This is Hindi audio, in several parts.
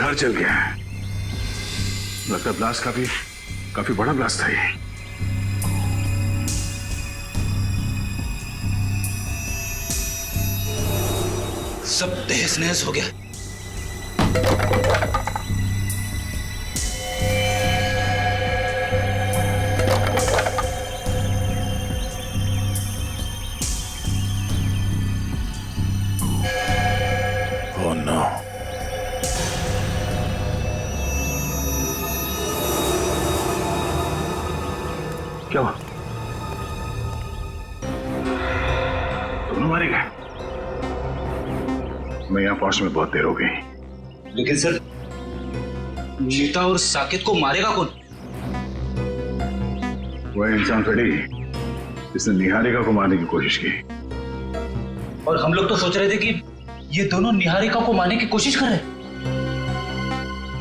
घर जल गया है। लगता ब्लास्ट काफी बड़ा ब्लास्ट था ये। सब तहस नहस हो गया। Oh no. क्या हुआ? दोनों मारे गए? मैं यहाँ पहुंचने में बहुत देर हो गई। लेकिन सर, मीता और साकेत को मारेगा कौन? वह इंसान खड़ी जिसने निहारिका को मारने की कोशिश की। और हम लोग तो सोच रहे थे कि ये दोनों निहारिका को मारने की कोशिश कर रहे हैं।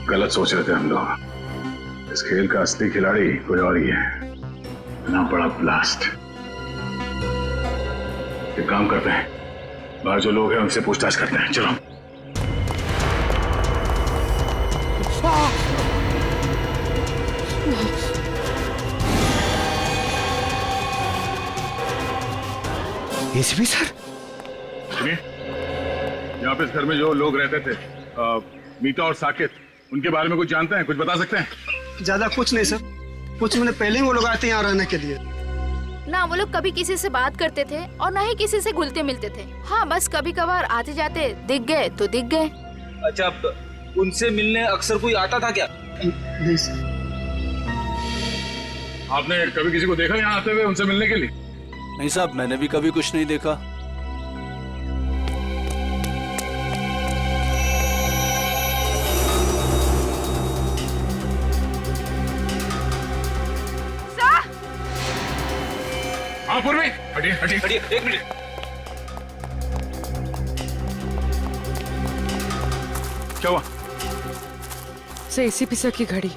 गलत सोच रहे थे हम लोग। इस खेल का असली खिलाड़ी कोई और ही है। इतना बड़ा ब्लास्ट। एक काम करते हैं, बाहर जो लोग हैं उनसे पूछताछ करते हैं। चलो। एसीपी सर, सुनिए, यहाँ पे इस घर में जो लोग रहते थे, मीता और साकेत, उनके बारे में कुछ जानते हैं? कुछ बता सकते हैं? ज्यादा कुछ नहीं सर। कुछ महीने पहले ही वो लोग आए थे यहाँ रहने के लिए। ना वो लोग कभी किसी से बात करते थे और ना ही किसी से घुलते मिलते थे। हाँ, बस कभी कभार आते जाते दिख गए तो दिख गए। अच्छा, उनसे मिलने अक्सर कोई आता था क्या? नहीं सर। आपने कभी किसी को देखा यहाँ आते हुए उनसे मिलने के लिए? नहीं साहब, मैंने भी कभी कुछ नहीं देखा। हाँ पूर्वी, हटिए हटिए हटिए, एक मिनट। क्या हुआ? सर, एसीपी सर की घड़ी।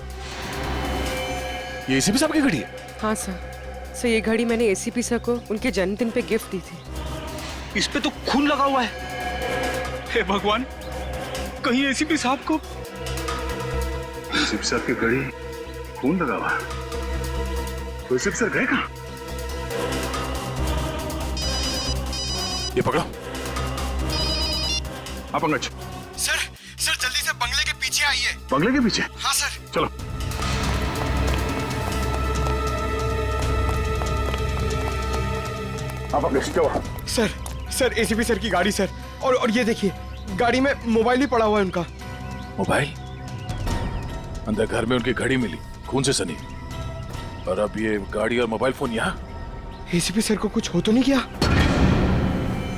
ये एसीपी साहब की घड़ी है? हाँ सर। सर, ये घड़ी मैंने एसीपी सर को उनके जन्मदिन पे गिफ्ट दी थी। इस पे तो खून लगा हुआ है। हे भगवान, कहीं एसीपी साहब को। एसीपी साहब की घड़ी खून लगा हुआ? तो एसीपी सर गए कहाँ? ये पकड़ो। आप पंकज। सर जल्दी से बंगले के पीछे आइए। बंगले के पीछे? हाँ सर। चलो। आप अपने क्या हुआ? सर एसीपी सर की गाड़ी सर। और ये देखिए, गाड़ी में मोबाइल भी पड़ा हुआ है उनका। मोबाइल? अंदर घर में उनकी घड़ी मिली, खून से सनी, और अब ये गाड़ी और मोबाइल फोन यहाँ? एसीपी सर को कुछ हो तो नहीं गया?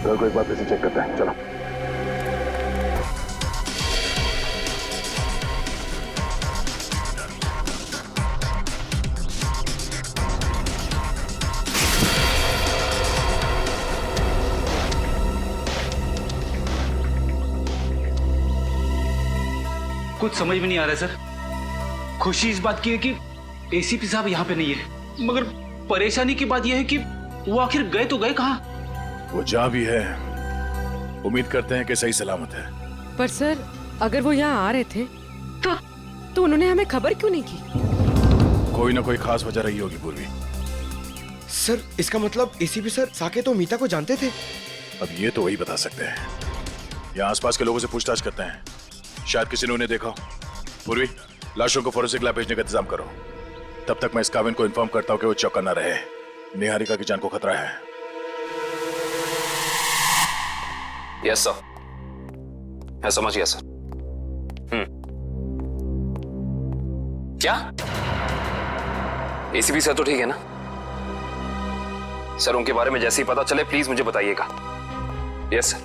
घर को एक बार फिर से चेक करते हैं। चलो। कुछ समझ में नहीं आ रहा है सर। खुशी इस बात की है कि एसीपी साहब यहाँ पे नहीं है, मगर परेशानी की बात यह है कि वो आखिर गए तो गए कहाँ? वो जहाँ भी है, उम्मीद करते हैं कि सही सलामत है। पर सर, अगर वो यहाँ आ रहे थे तो उन्होंने हमें खबर क्यों नहीं की? कोई ना कोई खास वजह रही होगी पूर्वी। सर, इसका मतलब एसीपी सर साकेत और मीता को जानते थे। अब ये तो वही बता सकते हैं। यहाँ आसपास के लोगों से पूछताछ करते हैं, शायद किसी ने उन्हें देखा हो। पूर्वी, लाशों को फोरेंसिक लैब भेजने का इंतजाम करो। तब तक मैं इस काविन को इन्फॉर्म करता हूँ कि वो चौकन्ना न रहे। निहारिका की जान को खतरा है। यस सर, मैं समझ गया सर। क्या एसीपी सर तो ठीक है ना? सर, उनके बारे में जैसे ही पता चले प्लीज मुझे बताइएगा। Yes sir.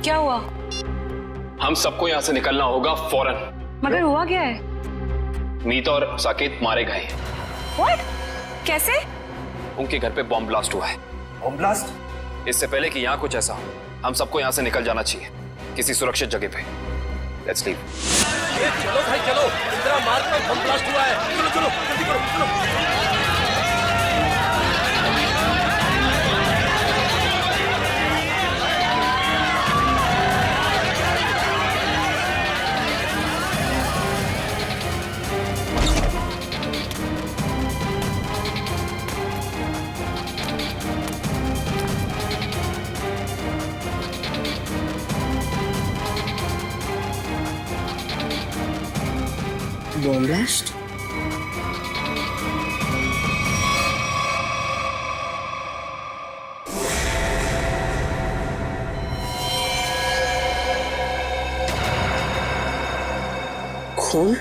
क्या हुआ? हम सबको यहाँ से निकलना होगा फौरन। मगर हुआ क्या है? मीता और साकेत मारे गए हैं। What? कैसे? उनके घर पे बॉम्ब ब्लास्ट हुआ है। Bomb blast? इससे पहले कि यहाँ कुछ ऐसा हो, हम सबको यहाँ से निकल जाना चाहिए किसी सुरक्षित जगह पे। Let's leave. चलो भाई चलो, इंदिरा मार्ग पर बम ब्लास्ट हुआ है। चलो चलो जल्दी करो, चलो। Bomb blast? खून?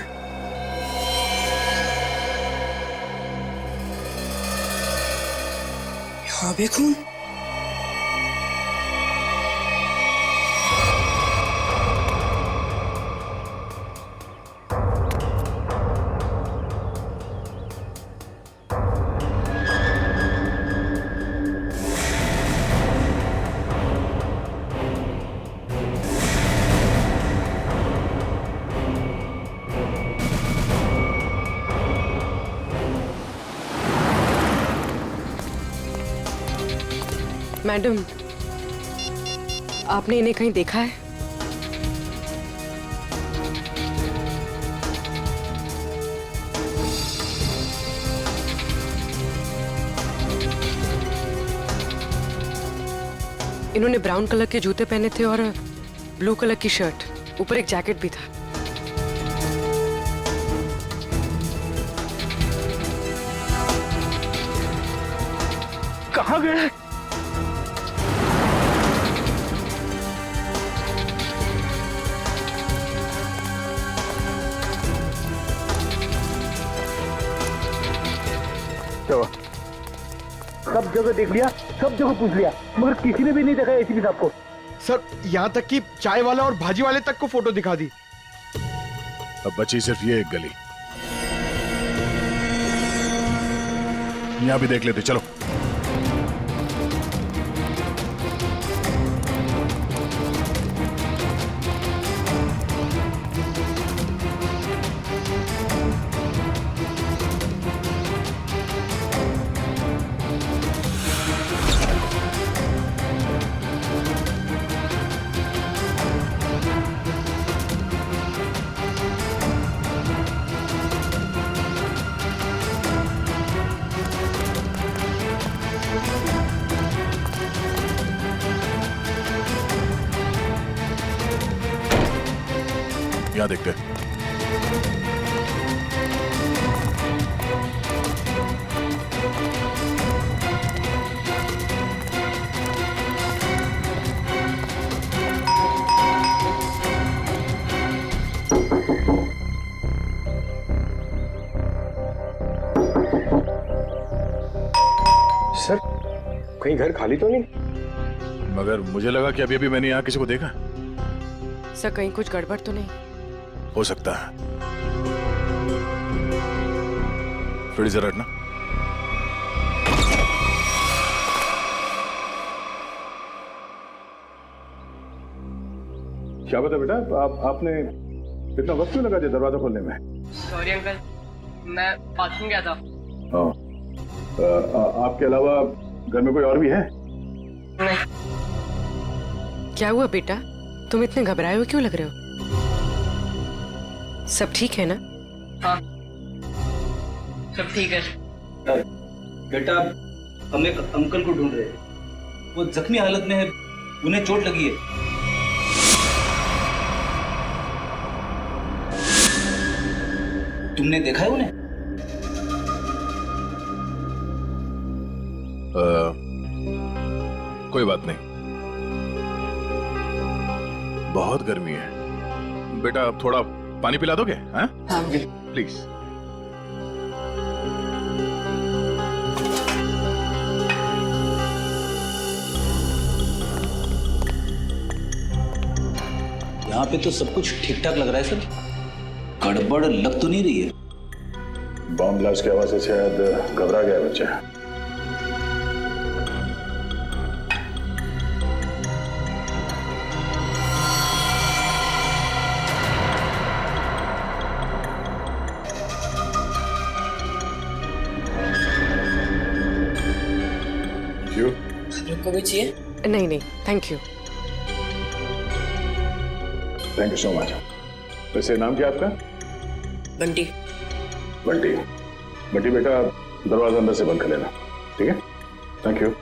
यहाँ भी खून? मैडम, आपने इन्हें कहीं देखा है? इन्होंने ब्राउन कलर के जूते पहने थे और ब्लू कलर की शर्ट, ऊपर एक जैकेट भी था। कहाँ गए? सब जगह देख लिया, सब जगह पूछ लिया, मगर किसी ने भी नहीं देखा एसीपी साहब को। सर यहाँ तक कि चाय वाला और भाजी वाले तक को फोटो दिखा दी। अब बची सिर्फ ये एक गली, यहाँ भी देख लेते। चलो। यहाँ देखते हैं। सर कहीं घर खाली तो नहीं? मगर मुझे लगा कि अभी अभी मैंने यहाँ किसी को देखा। सर कहीं कुछ गड़बड़ तो नहीं? हो सकता है। फिर जरा हटना। क्या बता बेटा, आपने इतना वक्त क्यों लगा दिया दरवाजा खोलने में? सॉरी अंकल, मैं बाथरूम गया था। हाँ, आपके अलावा घर में कोई और भी है? नहीं। क्या हुआ बेटा, तुम इतने घबराए हुए क्यों लग रहे हो? सब ठीक है ना? हाँ, सब ठीक है। बेटा, हम एक अंकल को ढूंढ रहे हैं। वो जख्मी हालत में है, उन्हें चोट लगी है। तुमने देखा है उन्हें? कोई बात नहीं, बहुत गर्मी है। बेटा अब थोड़ा पानी पिला दोगे? हाँ प्लीज। यहाँ पे तो सब कुछ ठीक ठाक लग रहा है सर, गड़बड़ लग तो नहीं रही है। बॉम्ब ब्लास्ट की आवाज से शायद घबरा गया बच्चा। को भी चाहिए? नहीं नहीं, thank you. Thank you so much. वैसे नाम क्या आपका? बंटी। बंटी, बंटी बेटा दरवाजा अंदर से बंद कर लेना, ठीक है? Thank you.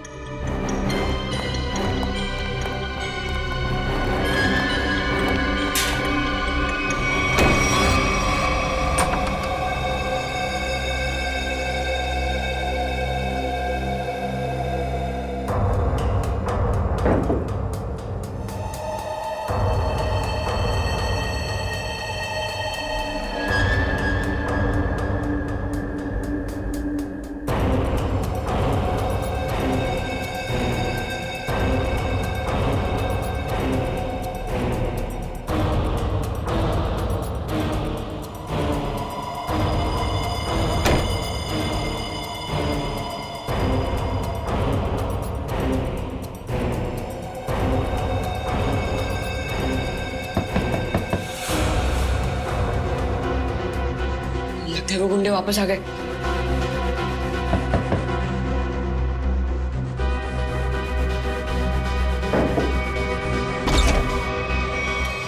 देखो गुंडे वापस आ गए।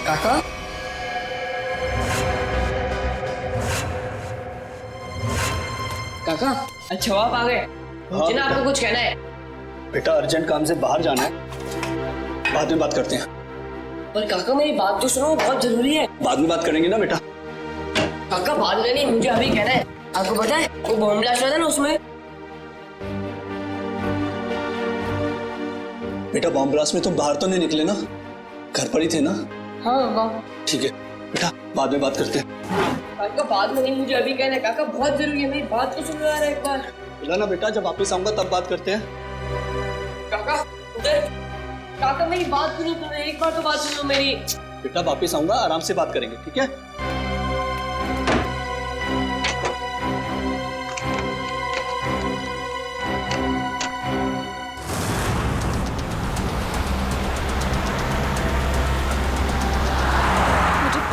काका काका, अच्छा आप आ गए। मुझे ना आपको कुछ कहना है। बेटा अर्जेंट काम से बाहर जाना है, बाद में बात करते हैं। पर काका मेरी बात तो सुनो, बहुत जरूरी है। बाद में बात करेंगे ना बेटा। काका बाद में नहीं, मुझे अभी कहना है। आपको पता है वो बॉम्ब ब्लास्ट हुआ था ना, उसमें बेटा बॉम्ब ब्लास्ट में तुम बाहर तो नहीं निकले ना, घर पर ही थे ना? हाँ ठीक है बेटा, बाद में बात करते हैं। काका बाद में नहीं, मुझे अभी कहना है। काका बहुत जरूरी है, मेरी बात तो सुनो यार एक बार। बोला ना बेटा, जब वापस आऊंगा तब बात करते हैं। काका उधर, काका मेरी बात सुनो, तुम्हें एक बार तो बात सुनो मेरी। बेटा वापस आऊंगा, आराम से बात करेंगे, ठीक है?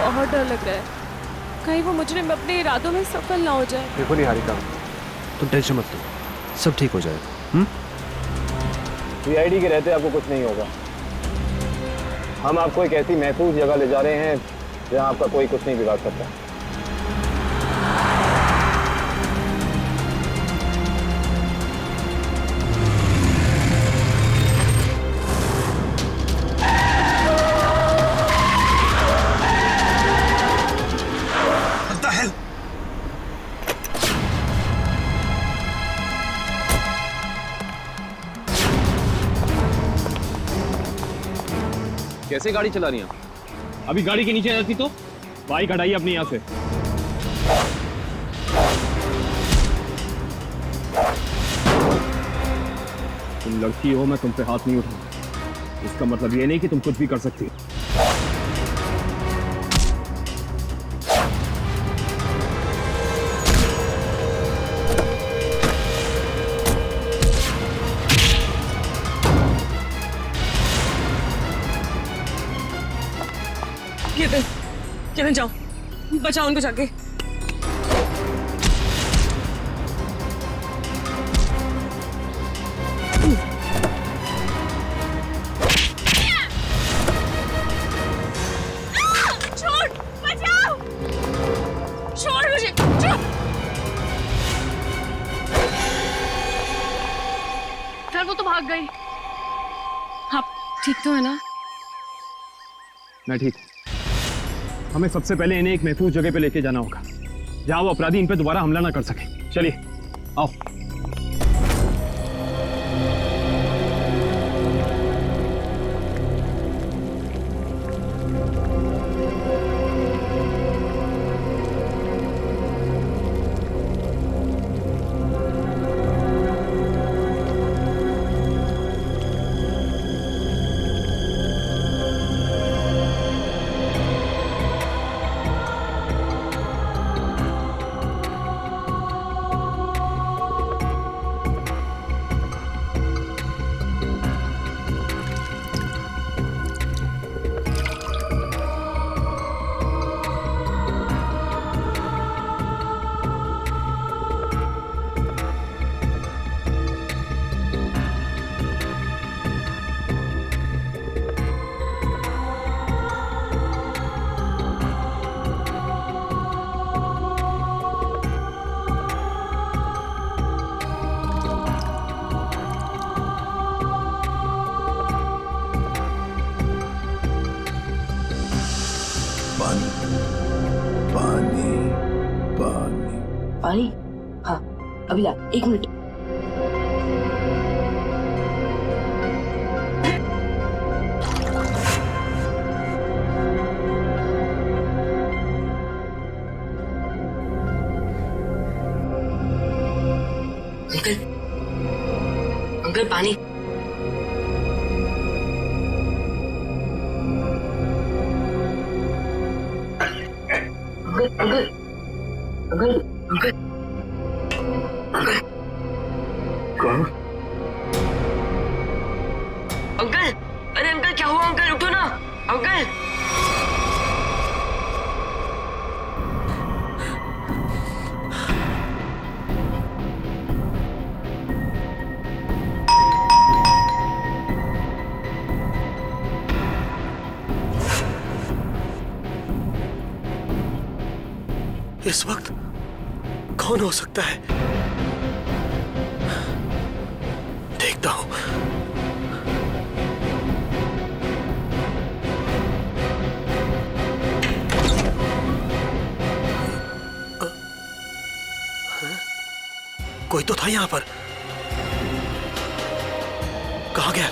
बहुत डर लग रहा है, कहीं वो मुजरिम अपने इरादों में सफल ना हो जाए। देखो निहारिका, तुम टेंशन मत लो, सब ठीक हो जाएगा। सीआईडी के रहते आपको कुछ नहीं होगा। हम आपको एक ऐसी महफूज जगह ले जा रहे हैं जहां आपका कोई कुछ नहीं बिगाड़ सकता। कैसे गाड़ी चला रही हैं? अभी गाड़ी के नीचे रहती तो बाइक हटाइए अपने यहाँ से। तुम लड़की हो, मैं तुम पे हाथ नहीं उठाऊंगा। इसका मतलब ये नहीं कि तुम कुछ भी कर सकती हो। चले जाओ, बचाओ उनको जाके। छोड़, बचाओ, छोड़ मुझे, सर वो तो भाग गई। आप ठीक तो है ना? मैं ठीक हूँ। हमें सबसे पहले इन्हें एक महफूज जगह पे लेके जाना होगा, जहां वो अपराधी इन पे दोबारा हमला ना कर सके। चलिए आओ। पानी? हाँ अभी ला, 1 मिनट। अंकल, अंकल पानी। अंकल अंकल अंकल अंकल कौन? अंकल, अरे अंकल क्या हुआ? अंकल उठो ना अंकल। इस वक्त कौन हो सकता है? देखता हूं। कोई तो था यहां पर। कहां गया?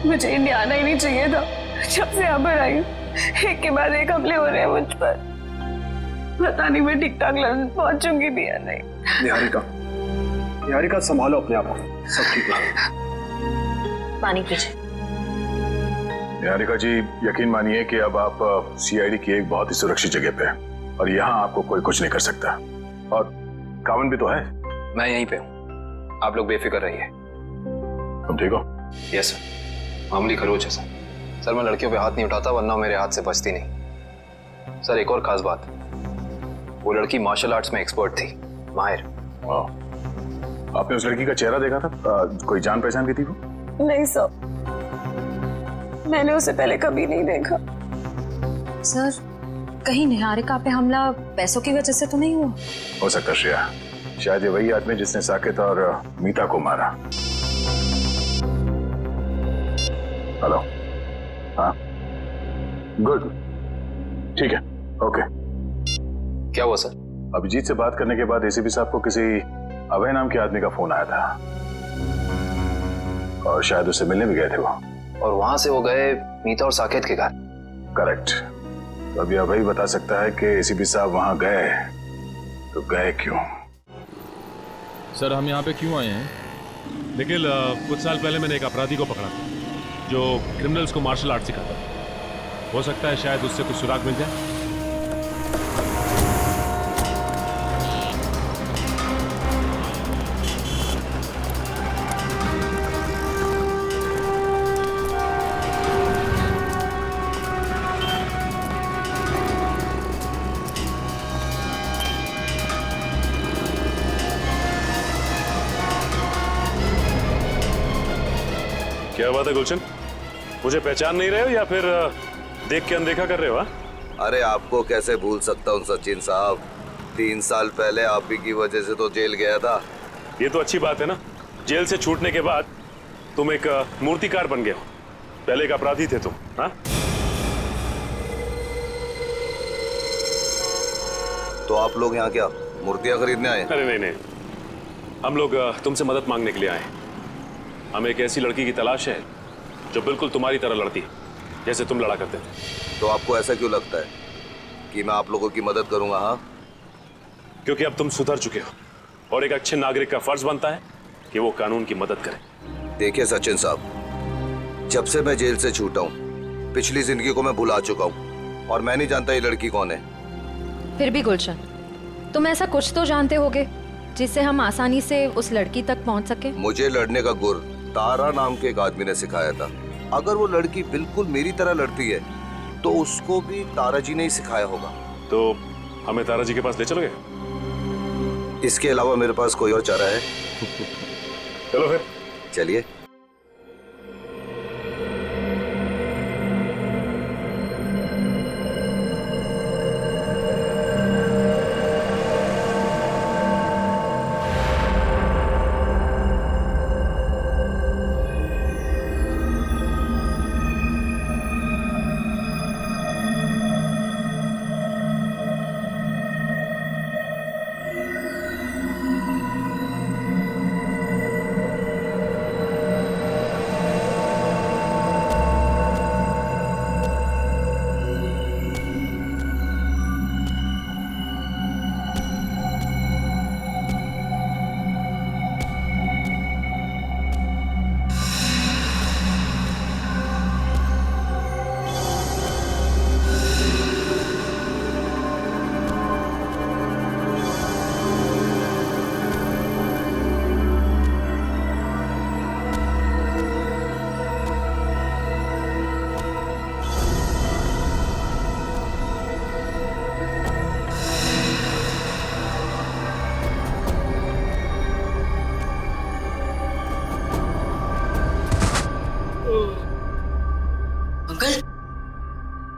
मुझे इंडिया आना ही नहीं चाहिए था। जब से यहाँ पर आई हूँ, एक के बाद एक हमले हो रहे हैं मुझ पर। पता नहीं मैं ठीक ठाक लंदन पहुंचूंगी भी या नहीं। निहारिका संभालो अपने आप को, सब ठीक है। पानी पीछे। निहारिका जी, यकीन मानिए कि अब आप सीआईडी की एक बहुत ही सुरक्षित जगह पे हैं और यहाँ आपको कोई कुछ नहीं कर सकता। और कावन भी तो है। मैं यहीं पे हूँ, आप लोग बेफिक्र रहिए। तुम ठीक हो? यस सर, मामूली खरोच है सर। मैं लड़कियों पे हाथ नहीं उठाता, वरना मेरे हाथ से बचती नहीं। सर एक और खास बात, वो लड़की मार्शल आर्ट्स में एक्सपर्ट थी, माहिर। आपने उस लड़की का चेहरा देखा था? कोई जान पहचान की थी वो? नहीं सर, मैंने उसे पहले कभी नहीं देखा। सर, कहीं निहारिका पे हमला पैसों की वजह से तो नहीं हुआ? हो सकता श्रेया, शायद ये वही आदमी जिसने साकेत और मीता को मारा। हेलो। हाँ, गुड, ठीक है, ओके। क्या हुआ सर? अभिजीत से बात करने के बाद एसीपी साहब को किसी अभय नाम के आदमी का फोन आया था और शायद उससे मिलने भी गए थे वो। और वहां से वो गए मीता और साकेत के घर? करेक्ट। तो अभी अभय बता सकता है कि एसीपी साहब वहां गए तो गए क्यों। सर हम यहाँ पे क्यों आए हैं? देखिए, कुछ साल पहले मैंने एक अपराधी को पकड़ा था जो क्रिमिनल्स को मार्शल आर्ट सिखाता था। हो सकता है शायद उससे कुछ सुराग मिल जाए। क्या बात है गुलशन, मुझे पहचान नहीं रहे हो या फिर देख के अनदेखा कर रहे हो? अरे आपको कैसे भूल सकता हूँ सचिन साहब, 3 साल पहले आप ही की वजह से तो जेल गया था। ये तो अच्छी बात है ना, जेल से छूटने के बाद तुम एक मूर्तिकार बन गए हो। पहले एक अपराधी थे तुम। हाँ, तो आप लोग यहाँ क्या मूर्तियाँ खरीदने आए? अरे नहीं नहीं, हम लोग तुमसे मदद मांगने के लिए आए। हमें एक ऐसी लड़की की तलाश है जो बिल्कुल तुम्हारी तरह लड़ती है, जैसे तुम लड़ा करते थे। तो आपको ऐसा क्यों लगता है कि मैं आप लोगों की मदद करूंगा? हाँ, क्योंकि अब तुम सुधर चुके हो और एक अच्छे नागरिक का फर्ज बनता है कि वो कानून की मदद करे। देखिए सचिन साहब, जब से मैं जेल से छूटा हूँ पिछली जिंदगी को मैं भुला चुका हूँ और मैं नहीं जानता ये लड़की कौन है। फिर भी गुलशन, तुम ऐसा कुछ तो जानते होगे जिससे हम आसानी से उस लड़की तक पहुंच सके। मुझे लड़ने का गुर तारा नाम के एक आदमी ने सिखाया था। अगर वो लड़की बिल्कुल मेरी तरह लड़ती है तो उसको भी तारा जी ने ही सिखाया होगा। तो हमें तारा जी के पास ले चलोगे? इसके अलावा मेरे पास कोई और चारा है? चलो फिर चलिए।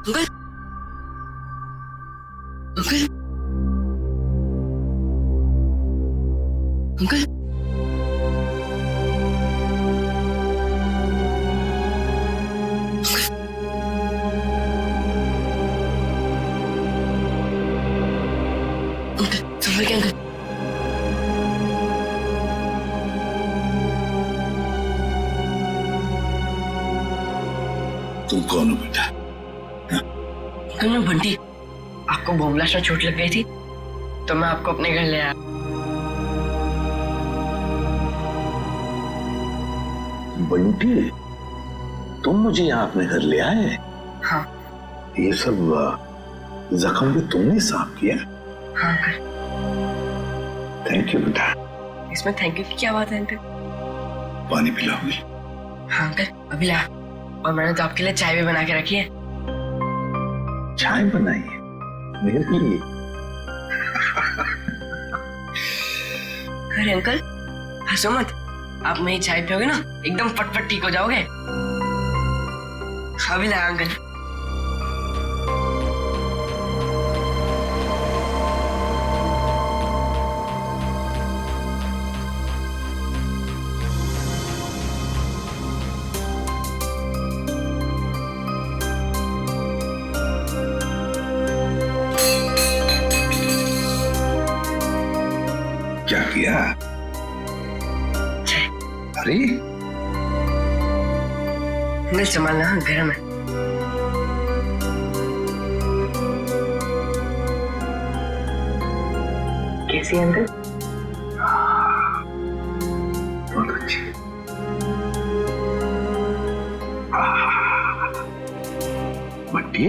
अंकल अंकल अंकल संभल के अंकल। तुम कौन हो बेटा? अंकल मैं बंटी, आपको बम ब्लास्ट में चोट लग गई थी तो मैं आपको अपने घर ले आया। बंटी, तुम मुझे यहाँ अपने घर ले आए? हाँ। ये सब जख्म भी तुमने साफ किया? हाँ अंकल। थैंक यू बेटा। इसमें थैंक यू की क्या बात है अंकल? पानी पिलाओगे? हाँ अंकल अभी ला। और मैंने तो आपके लिए चाय भी बना के रखी है। चाय बनाई है मेरे लिए? अरे अंकल हंसो मत, आप मेरी चाय पियोगे ना एकदम फटफट ठीक हो जाओगे। अभी ला अंकल। क्या किया? अरे अंकल संभालना, गरम है। कैसी है अंकल? बहुत अच्छी। बंटी,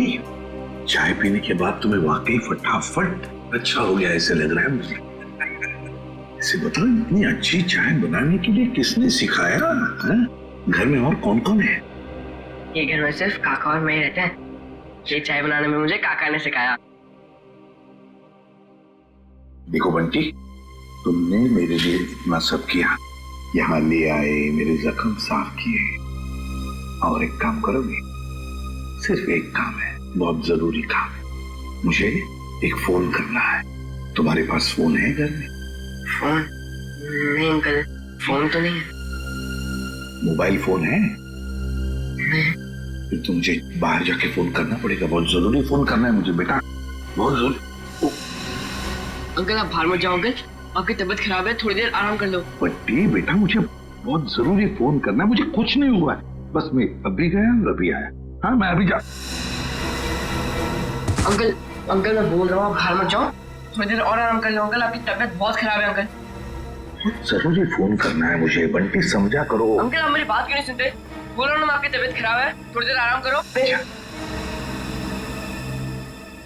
चाय पीने के बाद तुम्हें वाकई फटाफट अच्छा हो गया ऐसे लग रहा है मुझे। इसे बताओ, इतनी अच्छी चाय बनाने के लिए किसने सिखाया? घर में और कौन कौन है? ये घर में सिर्फ काका और मैं ही रहते हैं। ये चाय बनाने में मुझे काका ने सिखाया। देखो बंटी, तुमने मेरे लिए इतना सब किया, यहाँ ले आए, मेरे जख्म साफ किए, और एक काम करोगे? सिर्फ एक काम है, बहुत जरूरी काम है। मुझे एक फोन करना है। तुम्हारे पास फोन है घर में? फोन? नहीं अंकल, फोन तो नहीं है। मोबाइल फोन है? नहीं। फिर तो मुझे बाहर जाके फोन करना पड़ेगा, बहुत जरूरी फोन करना है मुझे बेटा, बहुत जरूरी। अंकल आप बाहर मत जाओ अंकल, आपकी तबीयत खराब है, थोड़ी देर आराम कर लो। बट्टी बेटा, मुझे बहुत जरूरी फोन करना है, मुझे कुछ नहीं हुआ है, बस मैं अभी गया अभी आया। हाँ मैं अभी जा। अंकल अंकल मैं बोल रहा हूँ आप बाहर मत जाओ, थोड़ी देर और आराम कर लो अंकल, आपकी तबीयत बहुत खराब है अंकल। जरूरी फोन करना है मुझे बंटी, समझा करो। अंकल आप मेरी बात क्यों नहीं सुनते? बोल रहा हूँ ना आपकी तबीयत खराब है, थोड़ी देर आराम करो।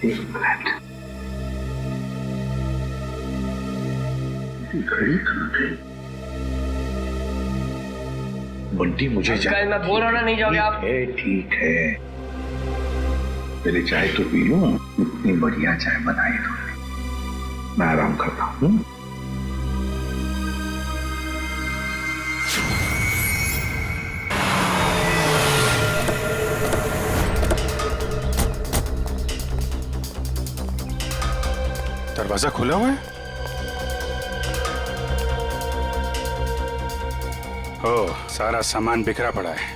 एक मिनट, घड़ी कहाँ गई? बंटी मुझे अंकल मैं बोल रहा हूँ ना, नहीं जाओगे आप? ठीक है, पहले चाय तो पी लो। इतनी बढ़िया चाय बनाई तुमने, मैं आराम करता हूँ। दरवाजा खुला हुआ है? ओह, सारा सामान बिखरा पड़ा है।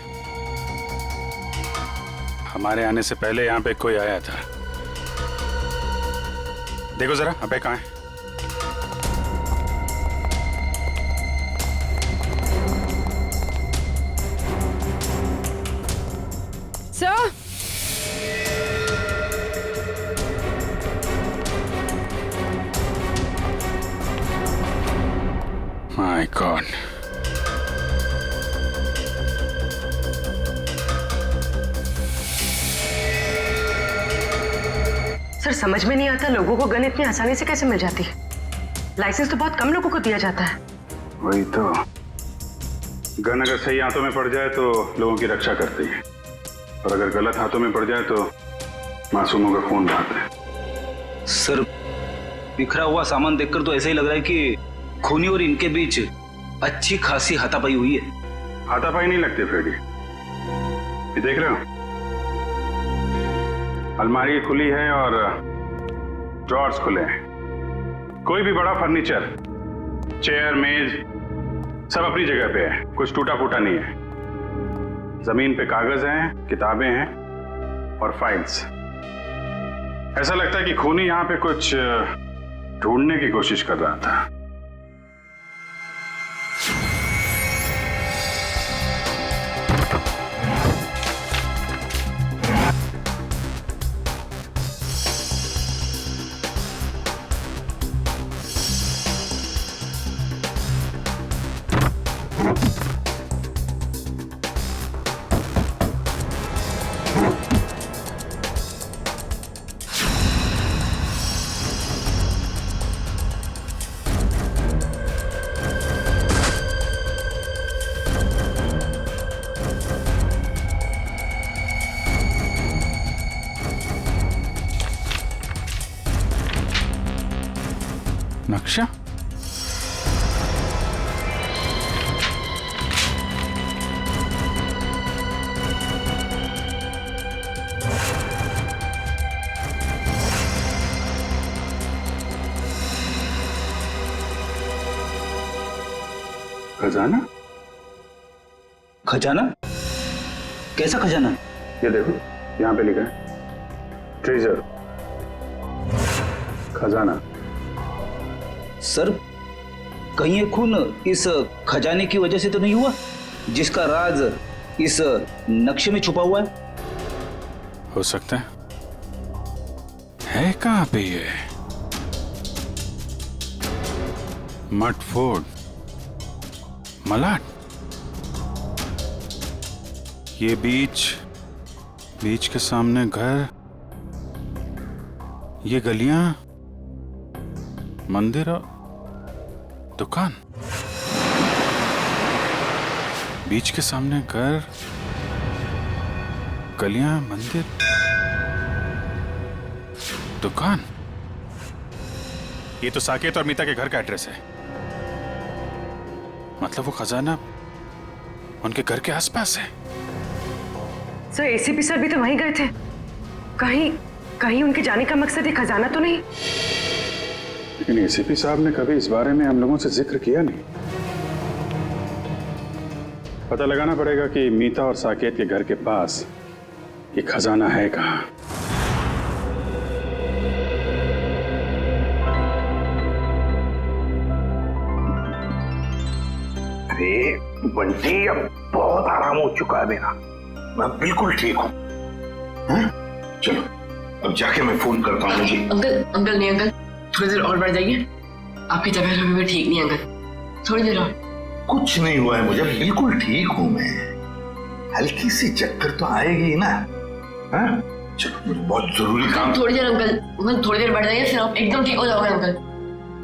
हमारे आने से पहले यहाँ पे कोई आया था। देखो जरा, अबे कहाँ है? सर माय गॉड, सर समझ में नहीं आता लोगों को गन इतनी आसानी से कैसे मिल जाती है। लाइसेंस तो बहुत कम लोगों को दिया जाता है। वही तो, गन अगर सही हाथों में पड़ जाए तो लोगों की रक्षा करती है, और अगर गलत हाथों में पड़ जाए तो मासूमों का खून बहाता है। सर बिखरा हुआ सामान देखकर तो ऐसा ही लग रहा है कि खूनी और इनके बीच अच्छी खासी हाथापाई हुई है। हाथापाई नहीं लगते फ्रेडी, ये देख रहे हो, अलमारी खुली है और ड्रॉर्स खुले हैं। कोई भी बड़ा फर्नीचर, चेयर, मेज सब अपनी जगह पे है, कुछ टूटा फूटा नहीं है। जमीन पे कागज हैं, किताबें हैं और फाइल्स। ऐसा लगता है कि खूनी यहां पे कुछ ढूंढने की कोशिश कर रहा था। नक्शा? खजाना? खजाना? कैसा खजाना? ये देखो, यहां पे लिखा है ट्रेजर, खजाना। सर, कहीं ये खून इस खजाने की वजह से तो नहीं हुआ जिसका राज इस नक्शे में छुपा हुआ है? हो सकता है कहां पे ये? मटफोर्ड, मलाड। ये बीच के सामने घर, ये गलियां, मंदिर और दुकान। बीच के सामने घर, गलियां, मंदिर, दुकान। ये तो साकेत और मीता के घर का एड्रेस है। मतलब वो खजाना उनके घर के आसपास है। सर, एसीपी सर भी तो वहीं गए थे। कहीं उनके जाने का मकसद ये खजाना तो नहीं? लेकिन एसीपी साहब ने कभी इस बारे में हम लोगों से जिक्र किया नहीं। पता लगाना पड़ेगा कि मीता और साकेत के घर के पास ये खजाना है कहां। अरे बंटी, अब बहुत आराम हो चुका है मेरा, मैं बिल्कुल ठीक हूँ। चलो अब जाके मैं फोन करता हूँ जी। अंकल नहीं अंकल, थोड़ी देर और बढ़ जाइए। आपकी तबीयत अभी भी ठीक नहीं है अंकल, थोड़ी देर और। कुछ नहीं हुआ है मुझे, बिल्कुल ठीक हूँ मैं। हल्की सी चक्कर तो आएगी ना। चलो मुझे बहुत जरूरी काम। थोड़ी देर अंकल, थोड़ी देर बढ़ जाइए, फिर आप एकदम ठीक हो जाओगे अंकल।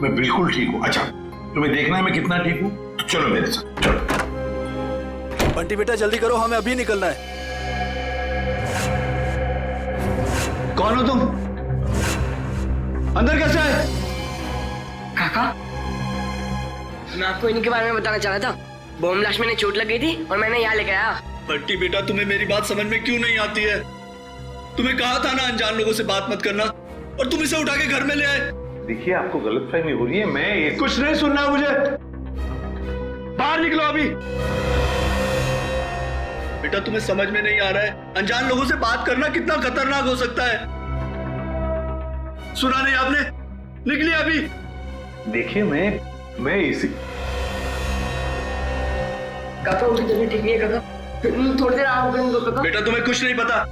मैं बिल्कुल ठीक हूँ। अच्छा, तुम्हें देखना है मैं कितना ठीक हूँ, तो चलो मेरे साथ चलो। बंटी बेटा जल्दी करो, हमें अभी निकलना है। कौन हो तुम? अंदर कैसे आए? काका, मैं आपको इन्हीं के बारे में बताना चाह रहा था। बॉम्ब ब्लास्ट में इन्हें चोट लग गई थी और मैंने यहाँ लेकर आया। बंटी बेटा, तुम्हें मेरी बात समझ में क्यों नहीं आती है? तुम्हें कहा था ना अनजान लोगों से बात मत करना, और तुम इसे उठा के घर में ले आए। देखिए, आपको गलतफहमी हो रही है। मैं कुछ नहीं सुनना मुझे, बाहर निकलो अभी। बेटा, तुम्हें समझ में नहीं आ रहा है अनजान लोगों से बात करना कितना खतरनाक हो सकता है। सुना नहीं आपने? निकलिए अभी। देखिए, मैं इसी काका, उनकी तबीयत ठीक नहीं है काका, थोड़ी देर आराम करने दो काका। बेटा, तुम्हें कुछ नहीं पता,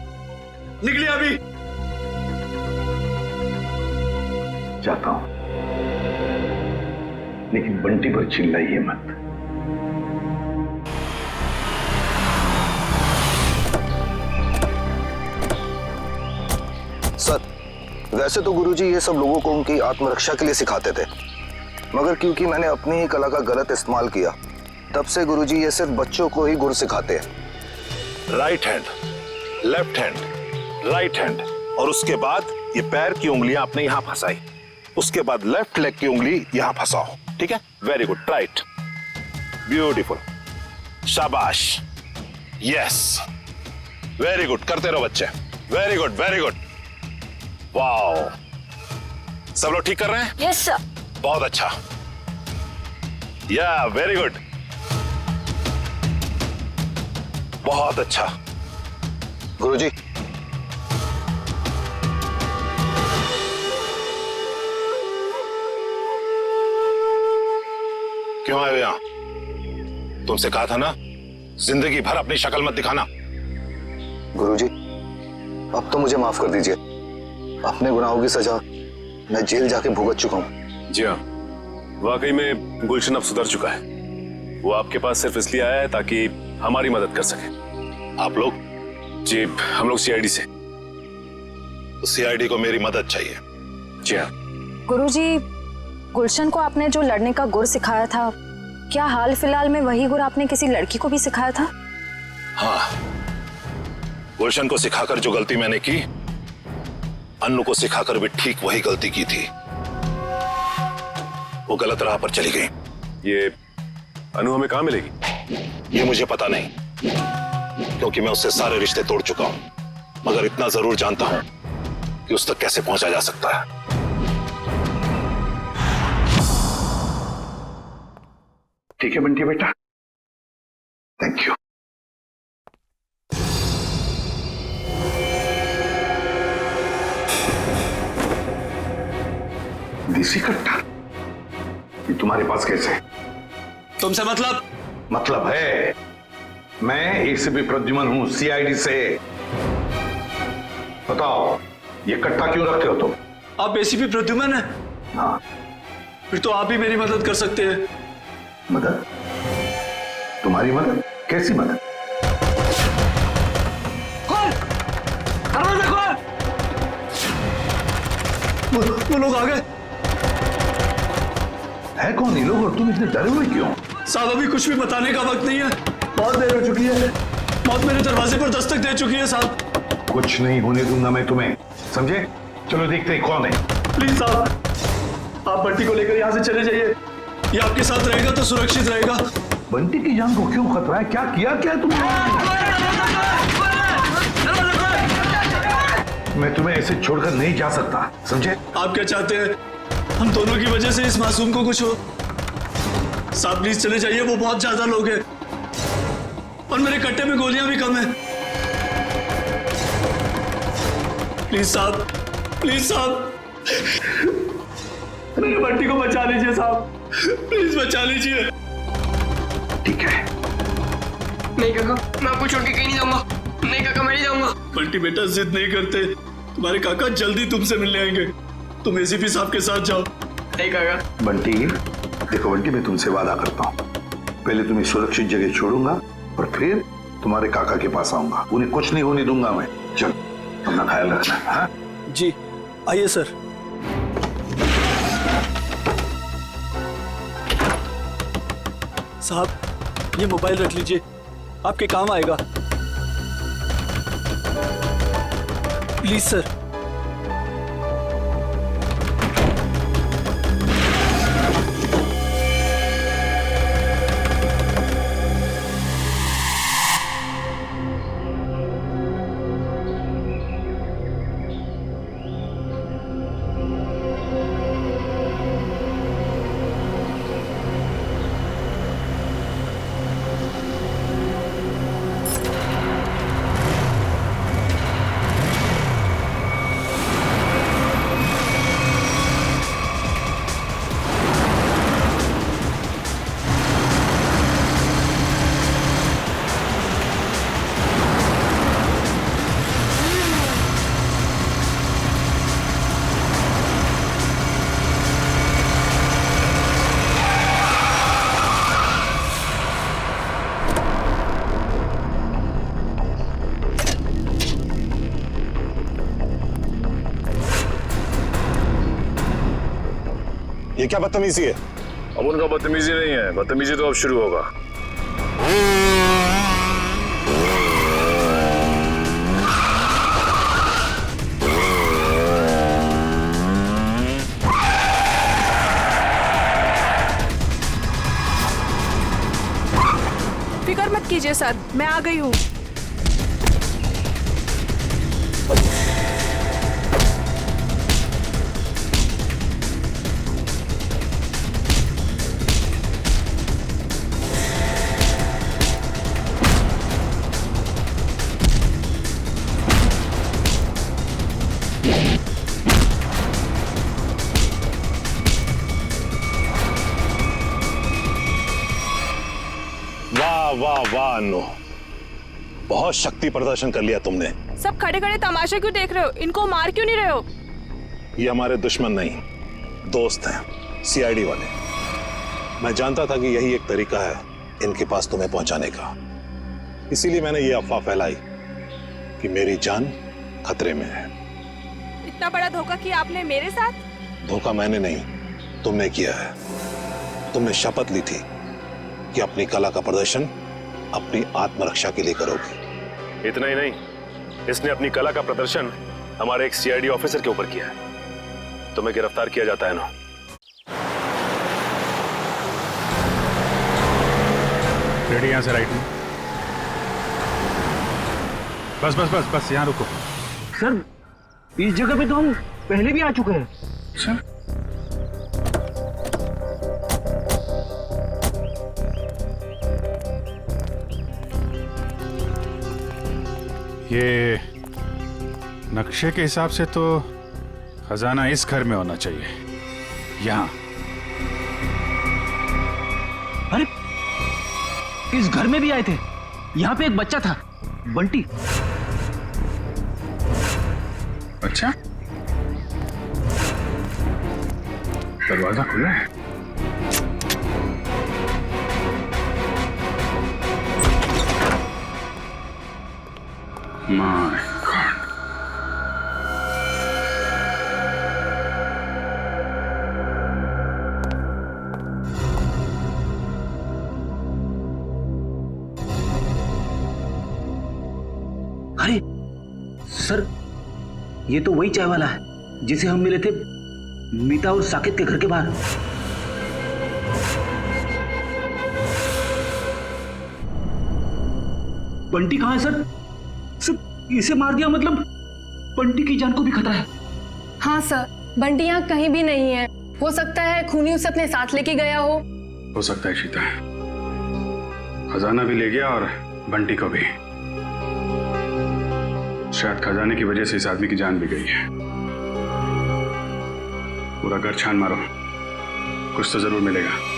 निकलिए अभी। जाता हूं, लेकिन बंटी पर चिल्लाइए मत। सर, वैसे तो गुरुजी ये सब लोगों को उनकी आत्मरक्षा के लिए सिखाते थे, मगर क्योंकि मैंने अपनी ही कला का गलत इस्तेमाल किया, तब से गुरुजी ये सिर्फ बच्चों को ही गुर सिखाते हैं। Right hand, left hand, right hand, और उसके बाद ये पैर की उंगलियां आपने यहां फंसाई, उसके बाद लेफ्ट लेग की उंगली यहां फंसाओ। ठीक है? वेरी गुड, राइट, ब्यूटीफुल, शाबाश, यस, वेरी गुड, करते रहो बच्चे, वेरी गुड वेरी गुड। वाह, सब लोग ठीक कर रहे हैं? Yes sir. बहुत अच्छा। या वेरी गुड, बहुत अच्छा। गुरुजी, क्यों आए हो यहां? तुमसे कहा था ना, जिंदगी भर अपनी शक्ल मत दिखाना। गुरुजी, अब तो मुझे माफ कर दीजिए। अपने गुनाहों की सजा मैं जेल जाके भुगत चुका हूं। जी हाँ, वाकई में गुलशन अब सुधर चुका है। वो आपके पास सिर्फ इसलिए आया है ताकि हमारी मदद कर सके। आप लोग? जी, हम लोग सीआईडी से। सीआईडी को मेरी मदद चाहिए। जी हाँ। गुरुजी, गुलशन को आपने जो लड़ने का गुर सिखाया था, क्या हाल फिलहाल में वही गुर आपने किसी लड़की को भी सिखाया था? हाँ, गुलशन को सिखाकर जो गलती मैंने की, अन्नू को सिखाकर भी ठीक वही गलती की थी। वो गलत राह पर चली गई। ये अनु हमें कहां मिलेगी? ये मुझे पता नहीं, क्योंकि मैं उससे सारे रिश्ते तोड़ चुका हूं। मगर इतना जरूर जानता हूं कि उस तक कैसे पहुंचा जा सकता है। ठीक है बंटी बेटा, थैंक यू। देसी कट्टा ये तुम्हारे पास कैसे? तुमसे मतलब? मतलब है, मैं एसीपी प्रद्युमन हूं, सीआईडी से। बताओ, ये कट्टा क्यों रखते हो तुम? आप एसीपी प्रद्युमन है? हाँ। फिर तो आप ही मेरी मदद कर सकते हैं। मदद? तुम्हारी मदद? कैसी मदद? कौन? दरवाजा खोल! वो लोग आ गए। है कौन ये लोग और तुम इतने डरे हुए क्यों? साहब, अभी कुछ भी बताने का वक्त नहीं है। बहुत देर हो चुकी है। मौत मेरे दरवाजे पर दस्तक दे चुकी है साहब। कुछ नहीं होने दूंगा मैं तुम्हें, समझे? चलो देखते हैं कौन है। प्लीज साहब, आप बंटी को लेकर यहाँ से चले जाइए। ये आपके साथ रहेगा तो सुरक्षित रहेगा। बंटी की जान को क्यों खतरा है? क्या किया क्या है तुमने? मैं तुम्हें ऐसे छोड़कर नहीं जा सकता, समझे? आप क्या चाहते हैं? हम दोनों की वजह से इस मासूम को कुछ हो? साहब प्लीज चले जाइए, वो बहुत ज्यादा लोग हैं और मेरे कट्टे में गोलियां भी कम हैं। प्लीज साहब, प्लीज साहब, मेरे बंटी को बचा लीजिए साहब, प्लीज बचा लीजिए। ठीक है। नहीं काका, मैं आपको छोड़ के कहीं नहीं जाऊंगा। नहीं काका, मैं नहीं जाऊंगा। बंटी बेटा, जिद नहीं करते, तुम्हारे काका जल्दी तुमसे मिलने आएंगे। तुम एसीपी साहब के साथ जाओ। नहीं काका। बंटी, देखो बंटी, मैं तुमसे वादा करता हूँ, पहले तुम्हें सुरक्षित जगह छोड़ूंगा और फिर तुम्हारे काका के पास आऊंगा। उन्हें कुछ नहीं होने दूंगा मैं। चलो, अपना ख्याल रखना। हाँ जी, आइए सर। साहब, ये मोबाइल रख लीजिए, आपके काम आएगा। Please sir. ये क्या बदतमीजी है? अब उनका बदतमीजी नहीं है, बदतमीजी तो अब शुरू होगा। फिक्र मत कीजिए सर, मैं आ गई हूँ। अन्नू, बहुत शक्ति प्रदर्शन कर लिया तुमने। सब खड़े खड़े तमाशा क्यों देख रहे हो? इनको मार क्यों नहीं रहे हो? ये हमारे दुश्मन नहीं, दोस्त हैं, सीआईडी वाले। मैं जानता था कि यही एक तरीका है इनके पास तुम्हें पहुंचाने का, इसीलिए मैंने ये अफवाह फैलाई कि मेरी जान खतरे में है। इतना बड़ा धोखा किया आपने मेरे साथ? धोखा मैंने नहीं, तुमने किया है। तुमने शपथ ली थी कि अपनी कला का प्रदर्शन अपनी आत्मरक्षा के लिए करोगी। इतना ही नहीं, इसने अपनी कला का प्रदर्शन हमारे एक सीआईडी ऑफिसर के ऊपर किया है। तुम्हें गिरफ्तार किया जाता है ना। रेडी, यहां से राइट में। बस बस बस बस, यहां रुको। सर, इस जगह पे तो हम पहले भी आ चुके हैं। सर, ये नक्शे के हिसाब से तो खजाना इस घर में होना चाहिए, यहां। अरे, इस घर में भी आए थे। यहाँ पे एक बच्चा था, बंटी। अच्छा, दरवाजा खुला है। My God. अरे सर, ये तो वही चाय वाला है जिसे हम मिले थे मीता और साकेत के घर के बाहर। बंटी कहाँ है सर? सर, इसे मार दिया मतलब बंटी की जान को भी खतरा है। हाँ सर, बंटी यहाँ कहीं भी नहीं है। हो सकता है खूनी उसे अपने साथ लेके गया हो सकता है शीता, खजाना भी ले गया और बंटी को भी। शायद खजाने की वजह से इस आदमी की जान भी गई है। पूरा घर छान मारो, कुछ तो जरूर मिलेगा।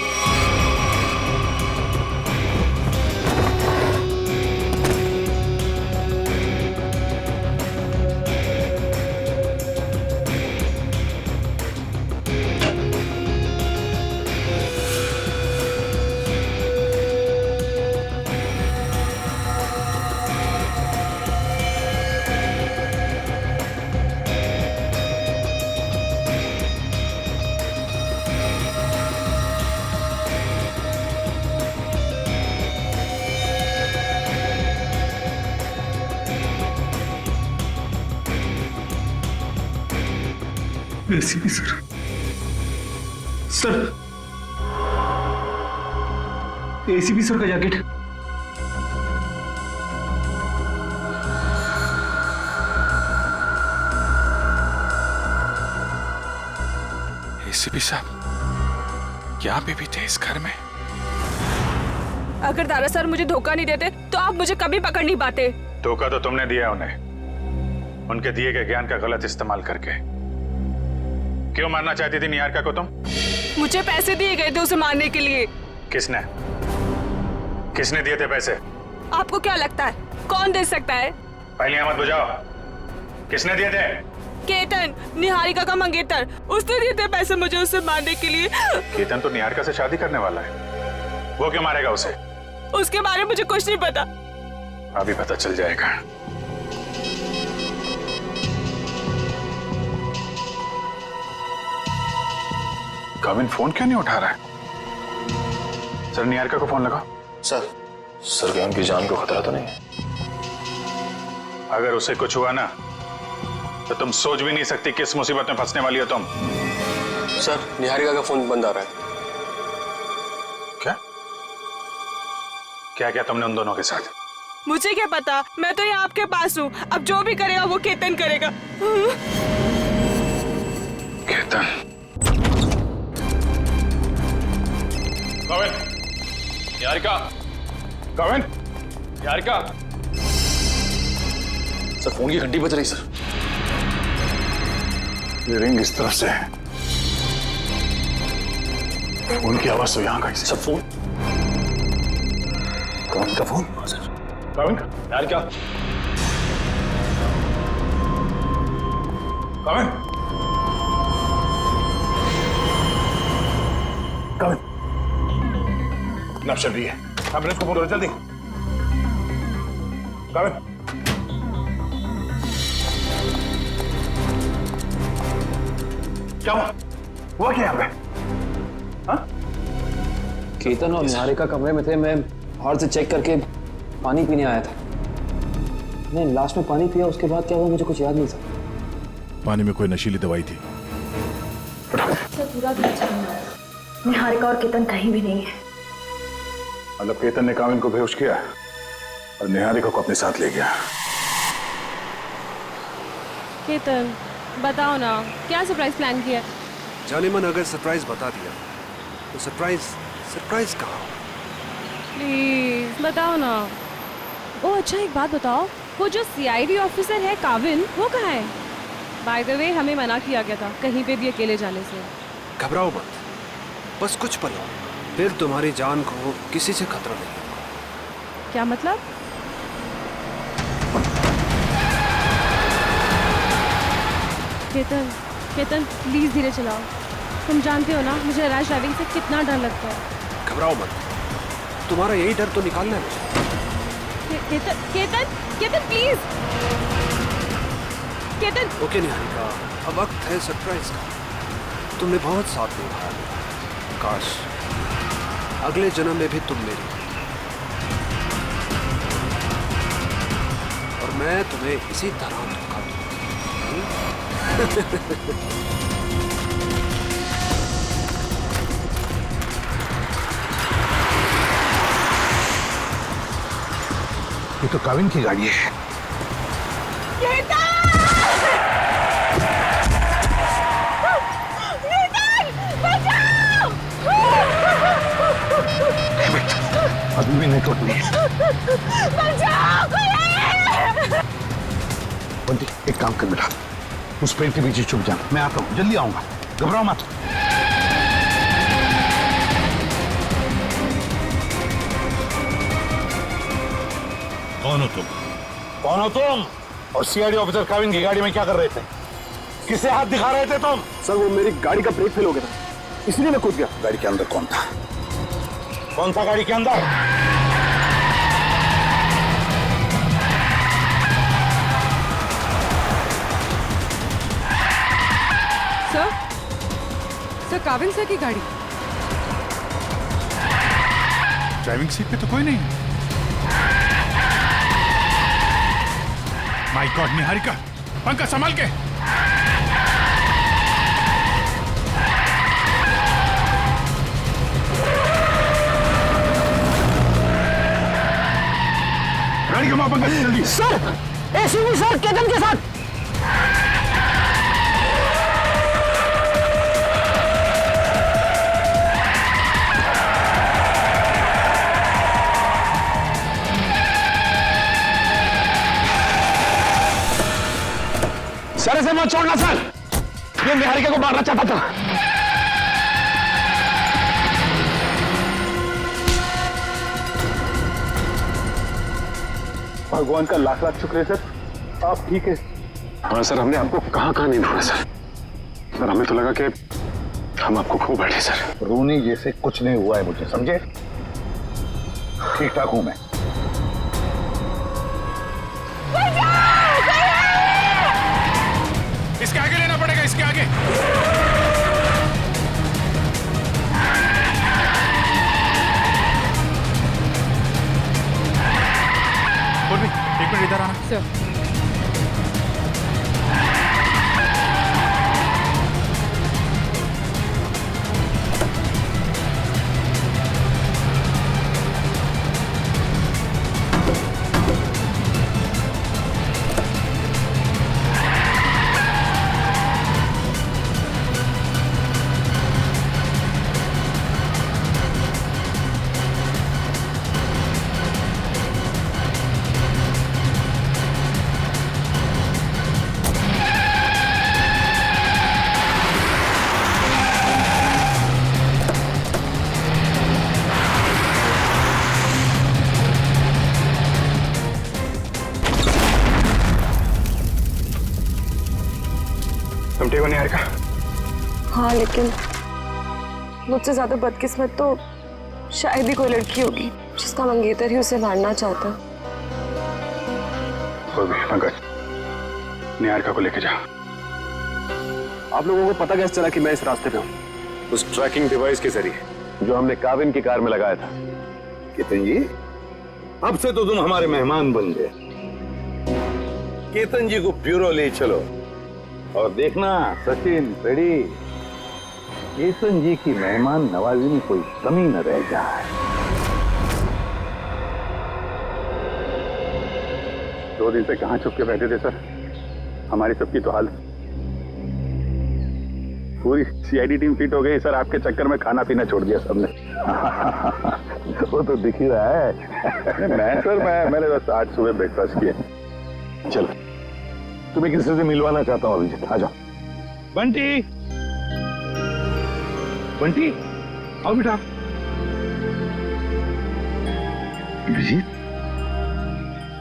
ACP sir, sir, ACP sir का जैकेट। एसीपी साहब, क्या पे भी थे इस घर में? अगर दारा सर मुझे धोखा नहीं देते तो आप मुझे कभी पकड़ नहीं पाते। धोखा तो तुमने दिया उन्हें, उनके दिए गए ज्ञान का गलत इस्तेमाल करके। क्यों मारना चाहती थी निहारिका को तुम? मुझे पैसे दिए गए थे उसे मारने के लिए। किसने किसने दिए थे पैसे? आपको क्या लगता है कौन दे सकता है? पहले मत बुझाओ, किसने दिए थे? केतन, निहारिका का मंगेतर, उसने दिए थे पैसे मुझे उसे मारने के लिए। केतन तो निहारिका से शादी करने वाला है, वो क्यों मारेगा उसे? उसके बारे में मुझे कुछ नहीं पता। अभी पता चल जाएगा। कविन फोन क्यों नहीं उठा रहा है? सर, निहारिका को फोन लगाओ। सर क्या उनकी जान को खतरा तो नहीं है? अगर उसे कुछ हुआ ना तो तुम सोच भी नहीं सकती किस मुसीबत में फंसने वाली हो तुम। सर, निहारिका का फोन बंद आ रहा है। क्या क्या क्या तुमने उन दोनों के साथ? मुझे क्या पता, मैं तो यहाँ आपके पास हूँ। अब जो भी करेगा वो केतन करेगा। केतन। कविन, निहारिका, कविन, निहारिका। सर, फोन की घंटी बज रही सर। ये रिंग इस तरफ से है, फोन की आवाज तो यहाँ का। सर, फोन कौन का फोन? काविन यार क्या? काविन काविन नब्ज चल रही है, एम्बुलेंस को फोन करो जल्दी। काविन क्या हुआ क्या यहाँ पे? हाँ? केतन और निहारिका कमरे में थे, मैं बाहर से चेक करके पानी पीने आया था। मैंने लास्ट में पानी पिया, उसके बाद क्या हुआ मुझे कुछ याद नहीं था। पानी में कोई नशीली दवाई थी। पूरा निहारिका और केतन कहीं भी नहीं है। मतलब केतन ने काविन को बेहोश किया और निहारिका को अपने साथ ले गया। केतन बताओ ना, क्या सरप्राइज प्लान किया? जाने मन अगर सरप्राइज बता दिया तो सरप्राइज कहाँ? प्लीज बताओ ना। ओ अच्छा, एक बात बताओ, वो जो सीआईडी ऑफिसर है काविन, वो कहाँ है? बाय द वे हमें मना किया गया था कहीं पे भी अकेले जाने से। घबराओ मत, बस कुछ पल और, फिर तुम्हारी जान को किसी से खतरा नहीं होगा। क्या मतलब? केतन केतन प्लीज धीरे चलाओ। तुम जानते हो ना मुझे रैश ड्राइविंग से कितना डर लगता है। घबराओ मत, तुम्हारा यही डर तो निकालना है मुझे। केतन केतन केतन प्लीज। केतन। ओके निहारिका, अब वक्त है सरप्राइज का। तुमने बहुत साथ निभाया, काश अगले जन्म में भी तुम मेरी और मैं तुम्हें इसी तरह धोखा दूंगा। ये तो काविन की गाड़ी है। अभी भी नेटवर्क नहीं है। बंटी एक काम कर बेटा, उस पेड़ के पीछे छुप जाना, मैं आता हूँ, जल्दी आऊंगा, घबराओ मत। कौन हो तुम? कौन हो तुम? और सीआईडी ऑफिसर काविन की गाड़ी में क्या कर रहे थे? किसे हाथ दिखा रहे थे तुम? सर वो मेरी गाड़ी का ब्रेक फेल हो गया था, इसलिए मैं कूद गया। गाड़ी के अंदर कौन था? कौन था गाड़ी के अंदर? सर काविन सर की गाड़ी। ड्राइविंग सीट पे तो कोई नहीं। माय गॉड निहारिका, पंखा संभाल के। गाड़ी घुमा पंखा जल्दी। सर एसीपी सर केतन के साथ। सर ऐसे मत छोड़ना सर, ये निहारिका को मारना चाहता था। भगवान का लाख लाख शुक्र है सर, आप ठीक है। हाँ सर, हमने आपको कहाँ कहाँ नहीं ढूंढा सर। सर हमें तो लगा कि हम आपको खो बैठे सर। रोनी जैसे कुछ नहीं हुआ है मुझे, समझे? ठीक ठाक हूं मैं। इसके आगे लेना पड़ेगा, इसके आगे। एक मिनट इधर आना। सर तुम ठीक हो निहारिका? हाँ, लेकिन मुझसे ज्यादा बदकिस्मत तो शायद ही कोई लड़की होगी जिसका मंगेतर ही उसे मारना चाहता। कोई भी पंकज, निहारिका को लेके जा। आप लोगों को पता कैसे चला कि मैं इस रास्ते पे हूँ? उस ट्रैकिंग डिवाइस के जरिए जो हमने काविन की कार में लगाया था। केतन जी, अब से तो तुम हमारे मेहमान बन गए। केतन जी को ब्यूरो ले चलो और देखना सचिन पेड़ी, केतन जी की मेहमान नवाजी में कोई कमी न रह जाए। 2 दिन से कहाँ छुप के बैठे थे सर? हमारी सबकी तो हालत, पूरी सीआईडी टीम फिट हो गई सर। आपके चक्कर में खाना पीना छोड़ दिया सबने। वो तो दिख ही रहा है। मैंने बस आज सुबह ब्रेकफास्ट किया। चलो, तुम्हें किसी से मिलवाना चाहता हूँ अभिजीत, आ जाओ। बंटी, बंटी आओ बेटा। अभिजीत,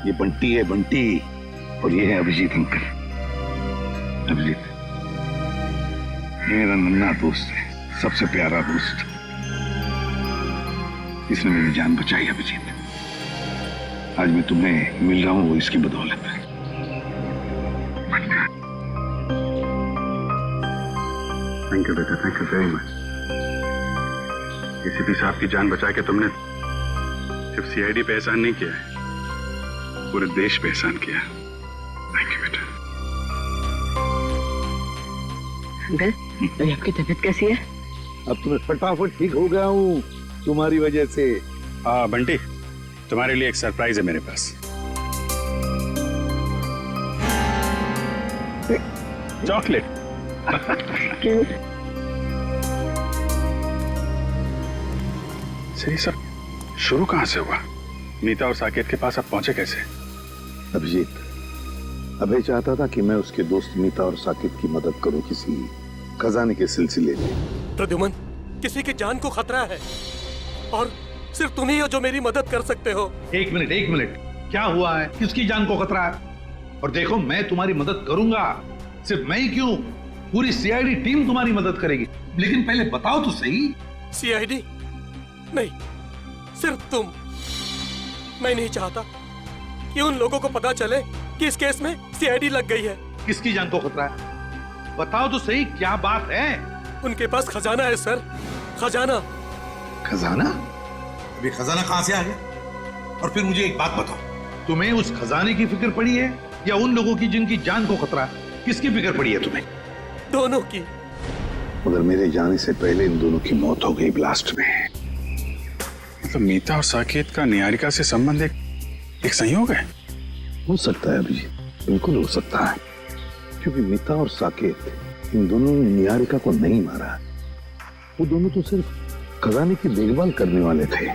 ये बंटी है, बंटी, और ये है अभिजीत अंकल। अभिजीत मेरा नन्हा दोस्त है, सबसे प्यारा दोस्त। इसने मेरी जान बचाई अभिजीत। आज मैं तुम्हें मिल रहा हूं वो इसकी बदौलत है। थैंक यू बेटा, thank you very much. ACP साहब की जान बचा के तुमने सिर्फ सीआईडी पे एहसान नहीं किया है, पूरे देश पे एहसान किया। थैंक यू बेटा। अंकल, तो आपकी तबीयत कैसी है? अब तुम्हें फटाफट ठीक हो गया हूँ तुम्हारी वजह से। बंटी, तुम्हारे लिए एक सरप्राइज है मेरे पास। चॉकलेट। सही सर, शुरू कहां से हुआ? मीता और साकेत के पास आप पहुंचे कैसे? अभिजीत, अभय चाहता था कि मैं उसके दोस्त मीता और साकेत की मदद करूं किसी खजाने के सिलसिले में। प्रद्युमन, किसी की जान को खतरा है और सिर्फ तुम ही हो जो मेरी मदद कर सकते हो। एक मिनट, क्या हुआ है? किसकी जान को खतरा है? और देखो, मैं तुम्हारी मदद करूंगा। सिर्फ मैं ही क्यों, पूरी सीआईडी टीम तुम्हारी मदद करेगी। लेकिन पहले बताओ तो सही। सीआईडी नहीं, सिर्फ तुम। मैं नहीं चाहता कि उन लोगों को पता चले कि इस केस में सीआईडी लग गई है। किसकी जान को खतरा है? बताओ तो सही, क्या बात है? उनके पास खजाना है सर, खजाना। खजाना? अभी खजाना कहां से आ गया? और फिर मुझे एक बात बताओ, तुम्हें उस खजाने की फिक्र पड़ी है या उन लोगों की जिनकी जान को खतरा है? किसकी फिक्र पड़ी है तुम्हें? दोनों की। मगर मेरे जाने से पहले इन दोनों की मौत हो गई ब्लास्ट में। मतलब मीता और साकेत का निहारिका से संबंध एक संयोग है? हो सकता है अभिजीत, बिल्कुल हो सकता है, क्योंकि मीता और साकेत इन दोनों ने निहारिका को नहीं मारा। वो दोनों तो सिर्फ खजाने की देखभाल करने वाले थे।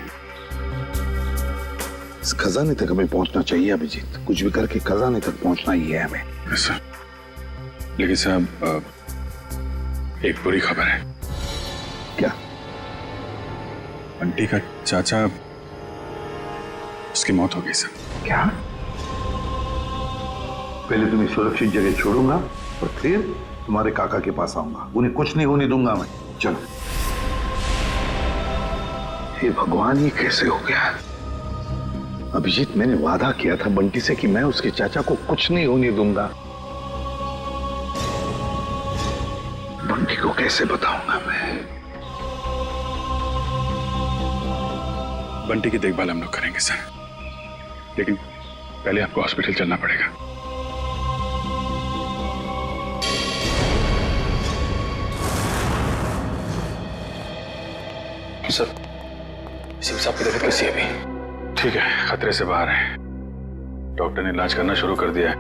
इस खजाने तक हमें पहुंचना चाहिए अभिजीत, कुछ भी करके खजाने तक पहुंचना ही है हमें। सर, लेकिन साहब एक बुरी खबर है। क्या? बंटी का चाचा, उसकी मौत हो गई सर। क्या? पहले तुम्हें सुरक्षित जगह छोड़ूंगा और फिर तुम्हारे काका के पास आऊंगा। उन्हें कुछ नहीं होने दूंगा मैं। चलो। हे भगवान, ये कैसे हो गया? अभिजीत, मैंने वादा किया था बंटी से कि मैं उसके चाचा को कुछ नहीं होने दूंगा। बंटी को कैसे बताऊंगा मैं? बंटी की देखभाल हम लोग करेंगे सर, लेकिन पहले आपको हॉस्पिटल चलना पड़ेगा। सर, सिंह साहब की तबीयत कैसी है अभी? ठीक है, खतरे से बाहर है। डॉक्टर ने इलाज करना शुरू कर दिया है,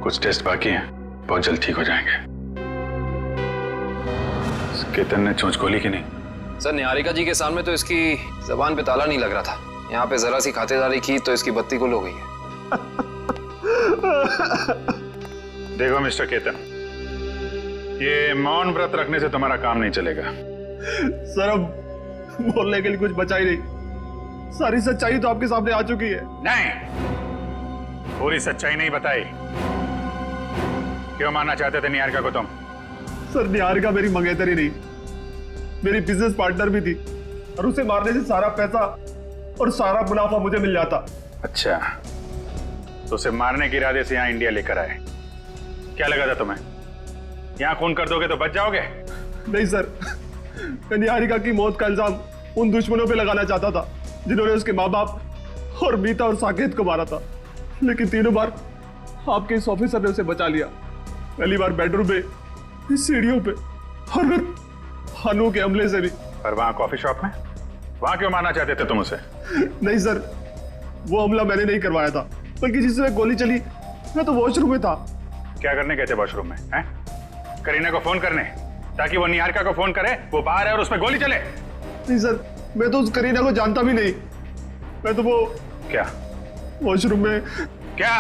कुछ टेस्ट बाकी हैं, बहुत जल्द ठीक हो जाएंगे। केतन ने चोंच खोली कि नहीं? सर, निहारिका जी के सामने तो इसकी जबान पे ताला नहीं लग रहा था। यहाँ पे जरा सी खातिरदारी की तो इसकी बत्ती गुल हो गई है। देखो मिस्टर केतन, ये मौन व्रत रखने से तुम्हारा काम नहीं चलेगा। सर, अब बोलने के लिए कुछ बचा ही नहीं। सारी सच्चाई तो आपके सामने आ चुकी है। नहीं, पूरी सच्चाई नहीं बताई। क्यों मारना चाहते थे निहारिका को तुम? सर निहारिका मेरी मंगेतरी नहीं, मेरी बिजनेस पार्टनर भी थी और उसे मारने से सारा पैसा और सारा मुनाफा मुझे मिल जाता। अच्छा, तो उसे मारने के इरादे से यहाँ इंडिया लेकर आए। क्या लगा था तुम्हें यहाँ खून कर दोगे तो बच जाओगे? नहीं सर, मैं निहारिका की मौत का इल्जाम उन दुश्मनों पे लगाना चाहता था जिन्होंने उसके माँ बाप और मीता और साकेत को मारा था, लेकिन तीनों बार आपके इस ऑफिसर ने उसे बचा लिया। पहली बार बेडरूम में, सीढ़ियों पे, और फिर हनु के हमले से भी। पर वहाँ कॉफी शॉप में वहाँ क्यों मारना चाहते थे तुम उसे? नहीं सर, वो हमला मैंने नहीं करवाया था, बल्कि जिससे गोली चली मैं तो वॉशरूम में था। क्या करने गए थे वॉशरूम में? हैं? करीना को फोन करने, ताकि वो निहारिका को फोन करे वो बाहर है और उस पर गोली चले? नहीं सर, मैं तो उस करीना को जानता भी नहीं। मैं तो वो क्या वॉशरूम में क्या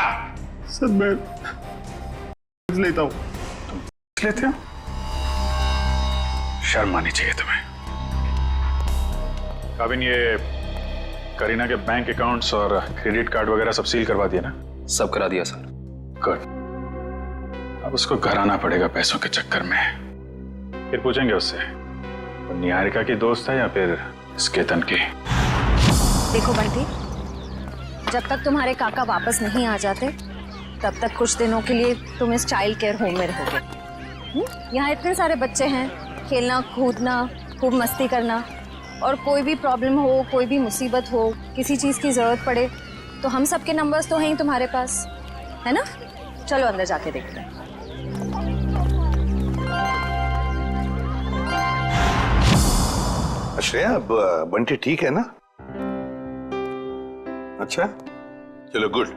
सर मैं लेता हूँ। लेते हो? शर्म आनी चाहिए तुम्हें। काबिन, ये करीना के बैंक अकाउंट्स और क्रेडिट कार्ड वगैरह सब सील करवा दिया ना? सब करा दिया सर। गुड। अब उसको घर आना पड़ेगा पैसों के चक्कर में। फिर पूछेंगे उससे वो निहारिका की दोस्त है या फिर इस केतन की। देखो बंटी, जब तक तुम्हारे काका वापस नहीं आ जाते तब तक कुछ दिनों के लिए तुम इस चाइल्ड केयर होम में रहोगे। यहाँ इतने सारे बच्चे हैं, खेलना कूदना, खूब मस्ती करना, और कोई भी प्रॉब्लम हो, कोई भी मुसीबत हो, किसी चीज़ की ज़रूरत पड़े तो हम सबके नंबर्स तो हैं ही तुम्हारे पास, है ना? चलो अंदर जाके देखते हैं। श्रेया, अब बंटी ठीक है ना? अच्छा, चलो गुड।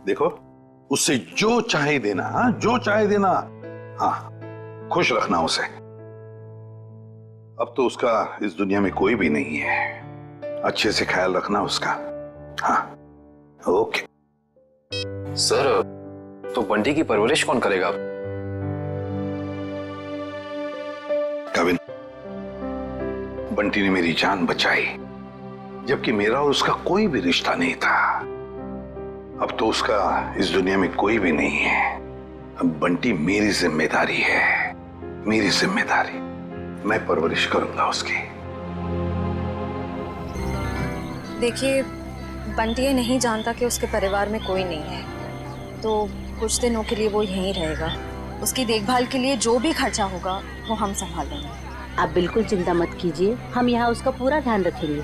देखो, उससे जो चाहे देना, हाँ, जो चाहे देना, हाँ, खुश रखना उसे। अब तो उसका इस दुनिया में कोई भी नहीं है, अच्छे से ख्याल रखना उसका। हाँ, ओके। सर, तो बंटी की परवरिश कौन करेगा? कविन, बंटी ने मेरी जान बचाई, जबकि मेरा और उसका कोई भी रिश्ता नहीं था। अब तो उसका इस दुनिया में कोई भी नहीं है। अब बंटी मेरी जिम्मेदारी है, मेरी जिम्मेदारी। मैं परवरिश करूंगा उसकी। देखिए, बंटी ये नहीं जानता कि उसके परिवार में कोई नहीं है, तो कुछ दिनों के लिए वो यहीं रहेगा। उसकी देखभाल के लिए जो भी खर्चा होगा वो हम संभाल लेंगे। आप बिल्कुल चिंता मत कीजिए, हम यहाँ उसका पूरा ध्यान रखेंगे।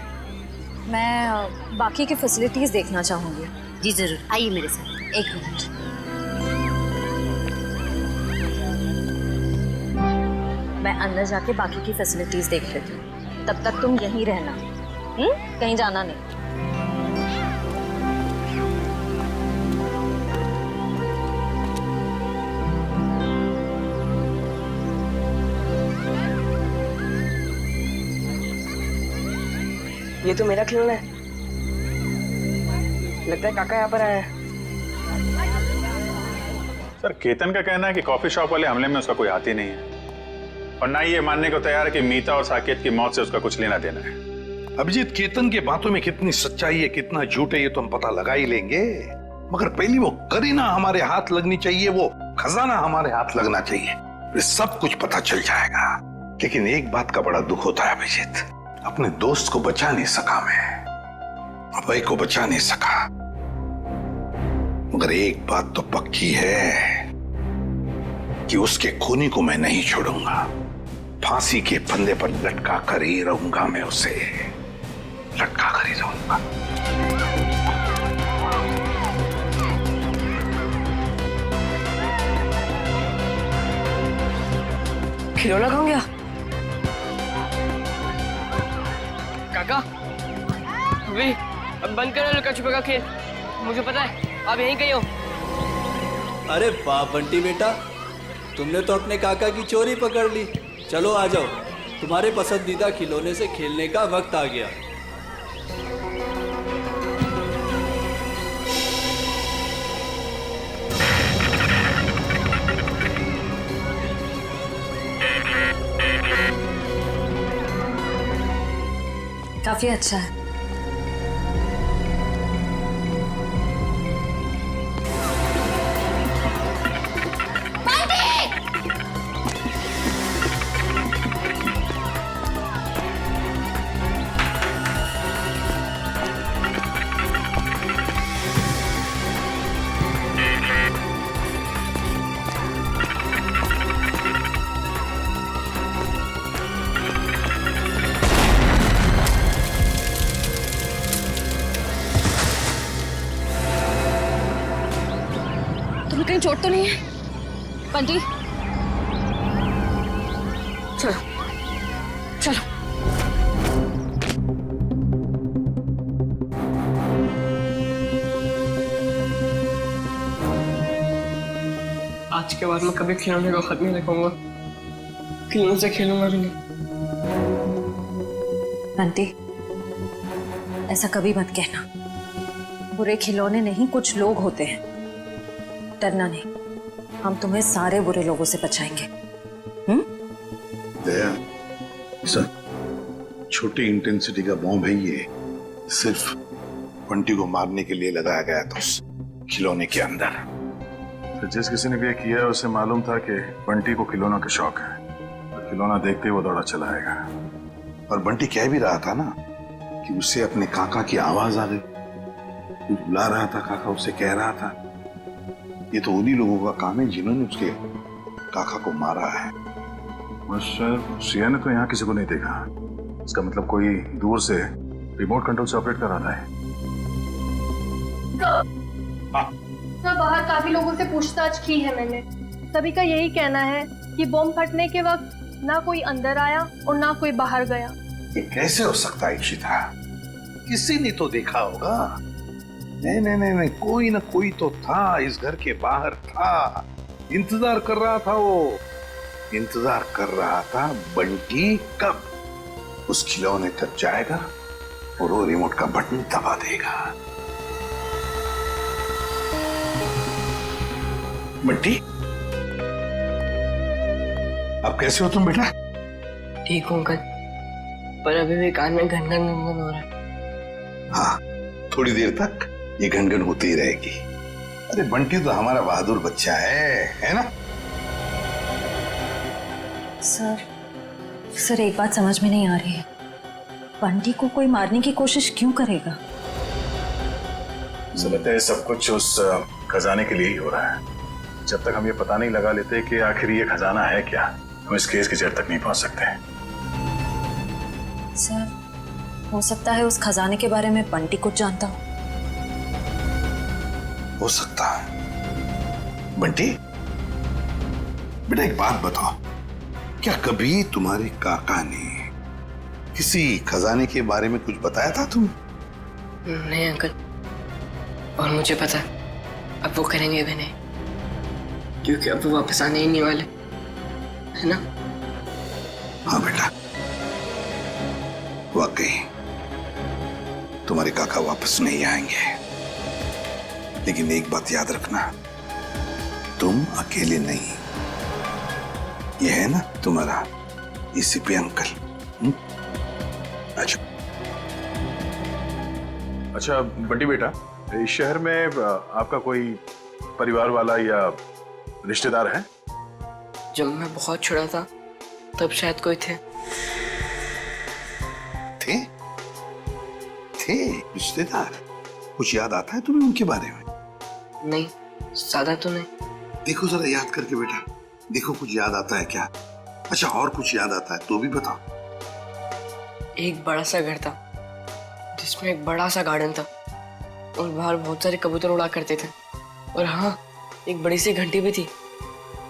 मैं बाकी की फैसिलिटीज देखना चाहूंगी। जी जरूर, आइए मेरे साथ। एक मिनट। मैं अंदर जाके बाकी की फैसिलिटीज देख लेती हूँ, तब तक तुम यहीं रहना, कहीं जाना नहीं। ये तो मेरा खिलौना है, लगता है काका यहाँ पर आया है। सर, केतन का कहना है कि कॉफी शॉप वाले हमले में उसका कोई हाथ ही नहीं है, और ना ही ये मानने को तैयार है कि मीता और साकेत की मौत से उसका कुछ लेना देना है। अभिजीत, केतन के बातों में कितनी सच्चाई है, कितना झूठ है, ये तो हम पता लगा ही लेंगे, मगर पहली वो करीना हमारे हाथ लगनी चाहिए, वो खजाना हमारे हाथ लगना चाहिए, फिर सब कुछ पता चल जाएगा। लेकिन एक बात का बड़ा दुख होता है अभिजीत, अपने दोस्त को बचा नहीं सका मैं, अभय को बचा नहीं सका, मगर एक बात तो पक्की है कि उसके खूनी को मैं नहीं छोड़ूंगा। फांसी के फंदे पर लटका कर ही रहूंगा, मैं उसे लटका कर ही रहूंगा। खिलौना कहाँ गया? काका, वे अब बंद करो लुका छुपा का खेल, मुझे पता है आप यहीं कहीं हो। अरे वाह बंटी बेटा, तुमने तो अपने काका की चोरी पकड़ ली। चलो आ जाओ, तुम्हारे पसंदीदा खिलौने से खेलने का वक्त आ गया। काफी अच्छा है। तुम्हें कहीं चोट तो नहीं है? बंटी चलो चलो। आज के बाद मैं कभी खिलौने को हाथ नहीं रखूंगा, खिलौने से खेलूंगा भी नहीं। बंटी ऐसा कभी मत कहना। बुरे खिलौने नहीं, कुछ लोग होते हैं। डरना नहीं, हम तुम्हें सारे बुरे लोगों से बचाएंगे। दया, सर, छोटी इंटेंसिटी का बॉम्ब है ये। सिर्फ बंटी को मारने के लिए लगाया गया था उस खिलौने के अंदर। तो जिस किसी ने भी ये किया है उसे मालूम था कि बंटी को खिलौनों का शौक है, तो खिलौना देखते ही वो दौड़ा चला आएगा। और बंटी कह भी रहा था ना कि उसे अपने काका की आवाज आ गई, कुछ बुला रहा था काका, उसे कह रहा था। ये तो उन्हीं लोगों का काम है जिन्होंने उसके काका को मारा है। श्रेया ने तो यहाँ किसी को नहीं देखा। इसका मतलब कोई दूर से रिमोट कंट्रोल से ऑपरेट कर रहा है। सर, बाहर काफी लोगों से पूछताछ की है मैंने। सभी का यही कहना है कि बम फटने के वक्त ना कोई अंदर आया और ना कोई बाहर गया। ये कैसे हो सकता है इशिता? किसी ने तो देखा होगा। नहीं नहीं नहीं नहीं, कोई ना कोई तो था, इस घर के बाहर था, इंतजार कर रहा था। वो इंतजार कर रहा था बंटी कब उस खिलौने तक जाएगा और वो रिमोट का बटन दबा देगा। बंटी, अब कैसे हो तुम बेटा? ठीक हूँ अंकल, पर अभी भी कान में घन घन हो रहा है। हाँ, थोड़ी देर तक ये घनघन होती ही रहेगी। अरे बंटी तो हमारा बहादुर बच्चा है ना? सर एक बात समझ में नहीं आ रही है। बंटी को कोई मारने की कोशिश क्यों करेगा? मुझे लगता है सब कुछ उस खजाने के लिए ही हो रहा है। जब तक हम ये पता नहीं लगा लेते कि आखिर ये खजाना है क्या, हम इस केस की जड़ तक नहीं पहुंच सकते। सर, हो सकता है उस खजाने के बारे में बंटी कुछ जानता हो सकता है। बंटी बेटा, एक बात बताओ, क्या कभी तुम्हारे काका ने किसी खजाने के बारे में कुछ बताया था तुम? नहीं अंकल, और मुझे पता अब वो करेंगे भी नहीं, क्योंकि अब वो वापस आने ही नहीं वाले, है ना? हाँ बेटा, वाकई तुम्हारे काका वापस नहीं आएंगे। लेकिन एक बात याद रखना, तुम अकेले नहीं। ये है ना तुम्हारा एसीपी अंकल। अच्छा बंटी बेटा, इस शहर में आपका कोई परिवार वाला या रिश्तेदार है? जब मैं बहुत छोटा था तब शायद कोई थे। थे रिश्तेदार? कुछ याद आता है तुम्हें उनके बारे में? नहीं, ज्यादा तो नहीं। देखो जरा याद करके बेटा, देखो कुछ याद आता है क्या? अच्छा, और कुछ याद आता है तो भी बताओ। एक बड़ा सा घर था जिसमें एक बड़ा सा गार्डन था और बाहर बहुत सारे कबूतर उड़ा करते थे। और हाँ, एक बड़ी सी घंटी भी थी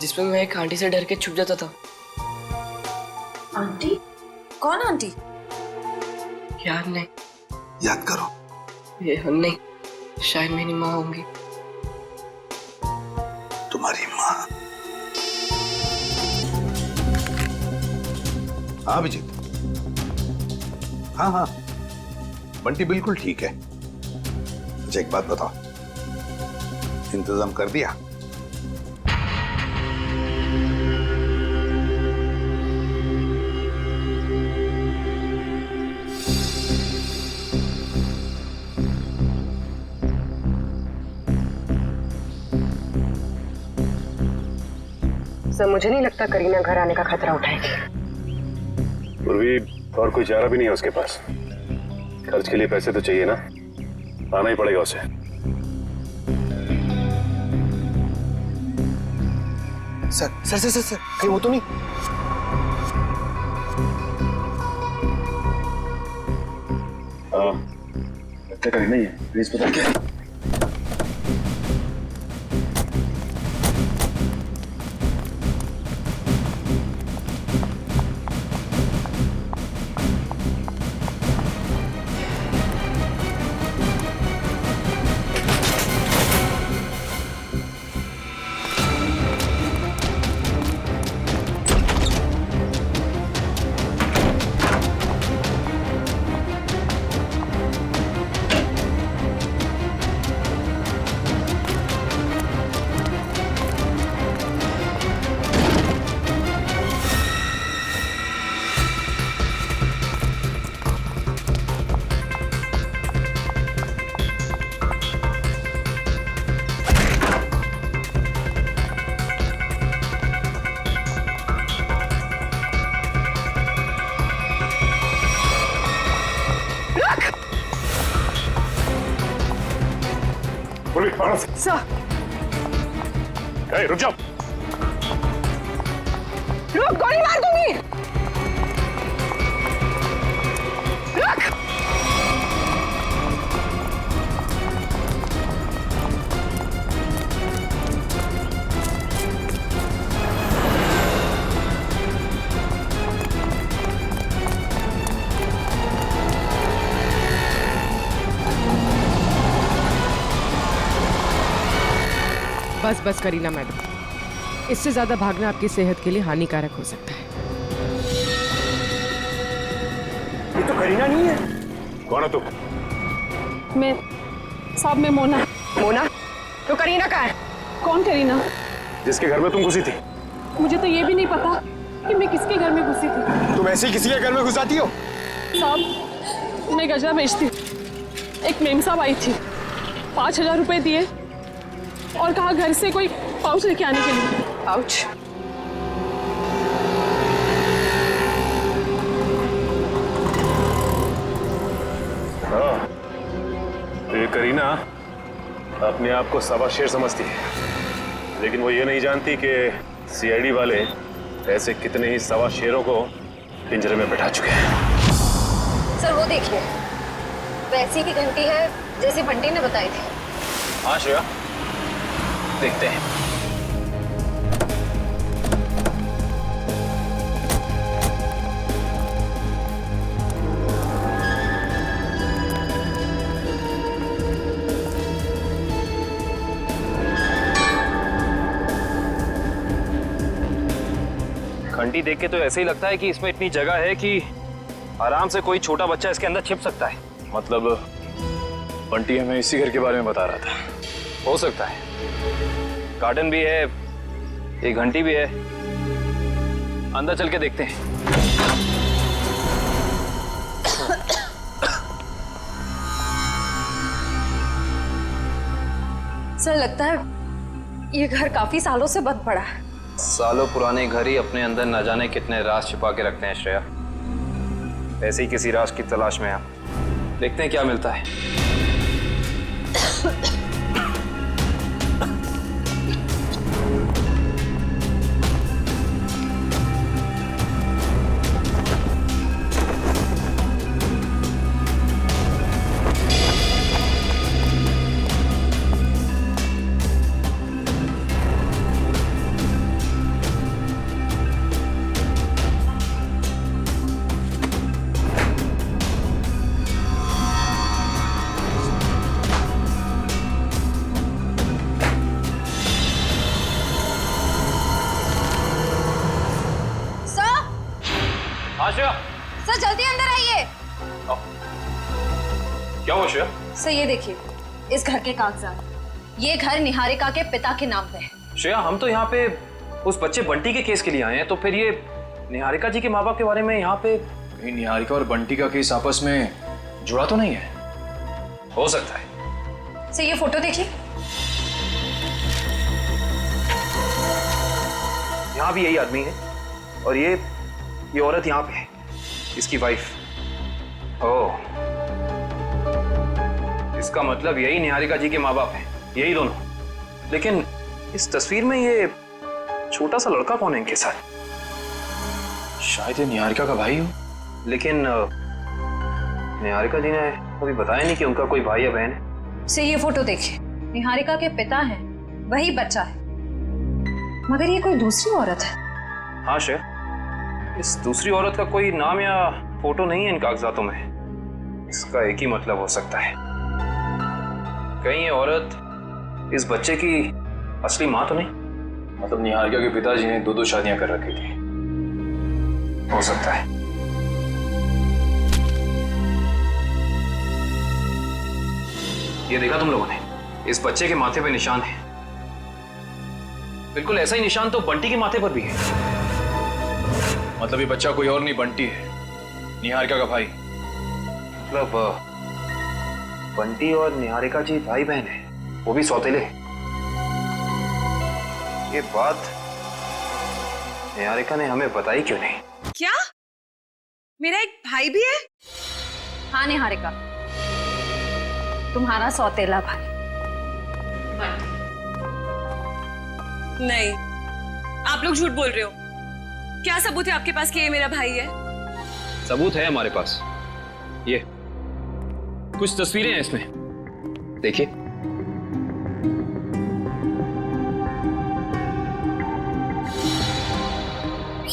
जिसमें मैं एक आंटी से डर के छुप जाता था। आंटी? कौन आंटी? याद नहीं। याद करो। ये नहीं, शायद मेरी माँ होंगी। तुम्हारी माँ? हाँ अभिजीत, हाँ हाँ, बंटी बिल्कुल ठीक है। अच्छा एक बात बताओ, इंतजाम कर दिया? सर, मुझे नहीं लगता करीना घर आने का खतरा उठाएगी। पूर्वी और कोई चारा भी नहीं है उसके पास। खर्च के लिए पैसे तो चाहिए ना, आना ही पड़ेगा उसे। Sir sir sir sir, sir कहीं वो तो नहीं? नहीं है, प्लीज बता क्या? बाहर से। सर रुक जाओ। रुक, गोली मार दूंगी। रुक। बस बस करीना मैडम, इससे ज्यादा भागना आपकी सेहत के लिए हानिकारक हो सकता है। ये तो करीना नहीं है। कौन है तू? मैं साहब, मैं मोना। मोना? तो करीना कहाँ है? कौन करीना? जिसके घर में तुम घुसी थी। मुझे तो ये भी नहीं पता कि मैं किसके घर में घुसी थी। तुम ऐसे ही किसी के घर में घुस जाती हो? साहब, मैं गजरा बेचती हूँ। एक मेम साहब आई थी, 5,000 रुपए दिए और कहा घर से कोई पाउच लेके आने के लिए। पाउच? हाँ, तो ये करीना अपने आप को सवा शेर समझती है, लेकिन वो ये नहीं जानती कि सीआईडी वाले ऐसे कितने ही सवा शेरों को पिंजरे में बैठा चुके हैं। सर वो देखिए, वैसी की घंटी है जैसे बंटी ने बताई थी। हाँ श्रेया, देखते हैं। घंटी देख के तो ऐसे ही लगता है कि इसमें इतनी जगह है कि आराम से कोई छोटा बच्चा इसके अंदर छिप सकता है। मतलब बंटी हमें इसी घर के बारे में बता रहा था। हो सकता है, गार्डन भी है, एक घंटी भी है। अंदर चल के देखते हैं। सर लगता है ये घर काफी सालों से बंद पड़ा है। सालों पुराने घर ही अपने अंदर न जाने कितने राज छिपा के रखते हैं श्रेया। ऐसे ही किसी राज की तलाश में आप देखते हैं क्या मिलता है। सर जल्दी अंदर आइए। क्या हुआ श्रेया? सर ये देखिए, इस घर के कागजात। ये घर निहारिका के पिता के नाम पे है। श्रेया, हम तो यहाँ पे उस बच्चे बंटी के केस के लिए आए हैं, तो फिर ये निहारिका जी के माँ बाप के बारे में यहाँ पे? निहारिका और बंटी का केस आपस में जुड़ा तो नहीं है? हो सकता है। सर ये फोटो देखिए। यहाँ भी यही आदमी है और ये औरत यहाँ पे है, इसकी वाइफ। ओह, इसका मतलब यही निहारिका जी के माँ बाप हैं, यही दोनों। लेकिन इस तस्वीर में ये छोटा सा लड़का कौन है इनके साथ? शायद ये निहारिका का भाई हो। लेकिन निहारिका जी ने कभी बताया नहीं कि उनका कोई भाई या बहन है। सर ये फोटो देखिए, निहारिका के पिता हैं, वही बच्चा है, मगर ये कोई दूसरी औरत है। हाँ शेर, इस दूसरी औरत का कोई नाम या फोटो नहीं है इन कागजातों में। इसका एक ही मतलब हो सकता है, कहीं ये औरत इस बच्चे की असली माँ तो नहीं? मतलब निहारिका के पिताजी ने 2 शादियां कर रखी थी। हो सकता है। ये देखा तुम लोगों ने, इस बच्चे के माथे पे निशान है। बिल्कुल ऐसा ही निशान तो बंटी के माथे पर भी है। मतलब ये बच्चा कोई और नहीं, बंटी है, निहारिका का भाई। मतलब बंटी और निहारिका जी भाई बहन है, वो भी सौतेले। ये बात निहारिका ने हमें बताई क्यों नहीं? क्या मेरा एक भाई भी है? हाँ निहारिका, तुम्हारा सौतेला भाई। नहीं, आप लोग झूठ बोल रहे हो। क्या सबूत है आपके पास कि ये मेरा भाई है? सबूत है हमारे पास, ये कुछ तस्वीरें हैं इसमें, देखिए।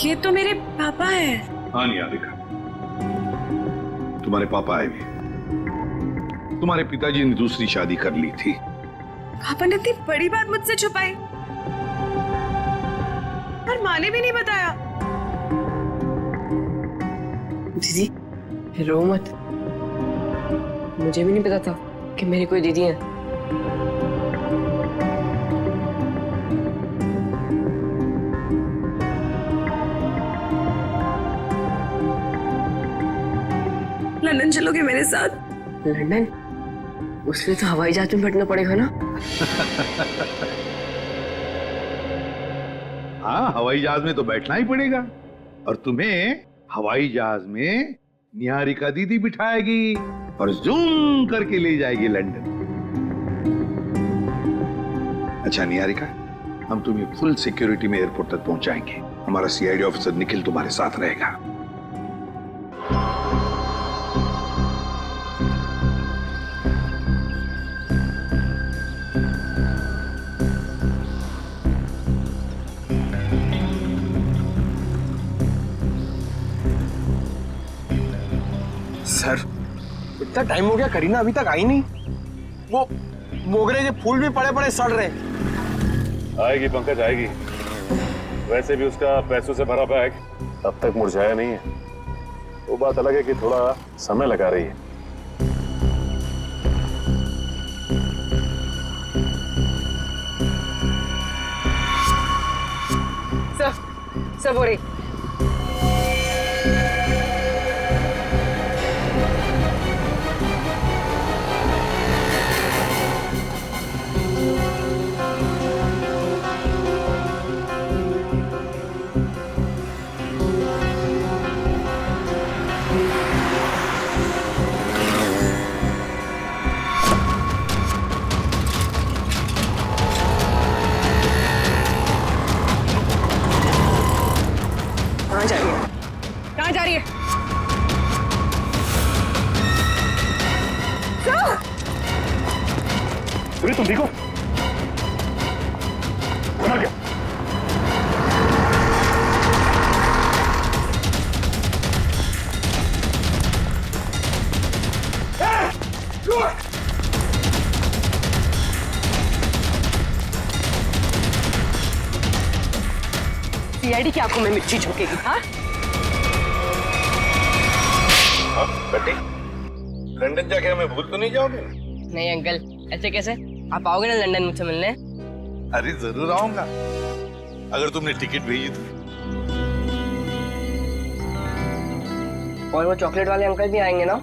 ये तो मेरे पापा है। हाँ निहारिका, तुम्हारे पापा आए भी। तुम्हारे पिताजी ने दूसरी शादी कर ली थी। पापा ने इतनी बड़ी बात मुझसे छुपाई और माँ ने भी नहीं बताया। दीदी रो मत, मुझे भी नहीं पता था कि मेरी कोई दीदी है। लंदन चलोगे मेरे साथ? लंदन? उसके लिए तो हवाई जहाज में बैठना पड़ेगा ना? हाँ, हवाई जहाज में तो बैठना ही पड़ेगा, और तुम्हें हवाई जहाज में निहारिका दीदी बिठाएगी और जूम करके ले जाएगी लंदन। अच्छा निहारिका, हम तुम्हें फुल सिक्योरिटी में एयरपोर्ट तक पहुंचाएंगे। हमारा सीआईडी ऑफिसर निखिल तुम्हारे साथ रहेगा। सर, इतना टाइम हो गया, करीना अभी तक आई नहीं। वो मोगरे के फूल भी पड़े पड़े सड़ रहे। आएगी पंकज, आएगी। वैसे भी उसका पैसों से भरा बैग अब तक मुरझाया नहीं है। वो बात अलग है कि थोड़ा समय लगा रही है। सब हो रही। कहाँ जा रही है? कहाँ जा रही है? सूरी, तुम ठीक हो? मर गया। सीआईडी की आंखों में मिर्ची झोंकेगी? हाँ बेटी, लंदन जाके हमें भूल तो नहीं जाओगे? नहीं अंकल, ऐसे कैसे? आप आओगे ना लंदन मुझसे मिलने? अरे जरूर आऊंगा, अगर तुमने टिकट भेजी तो। और वो चॉकलेट वाले अंकल भी आएंगे ना?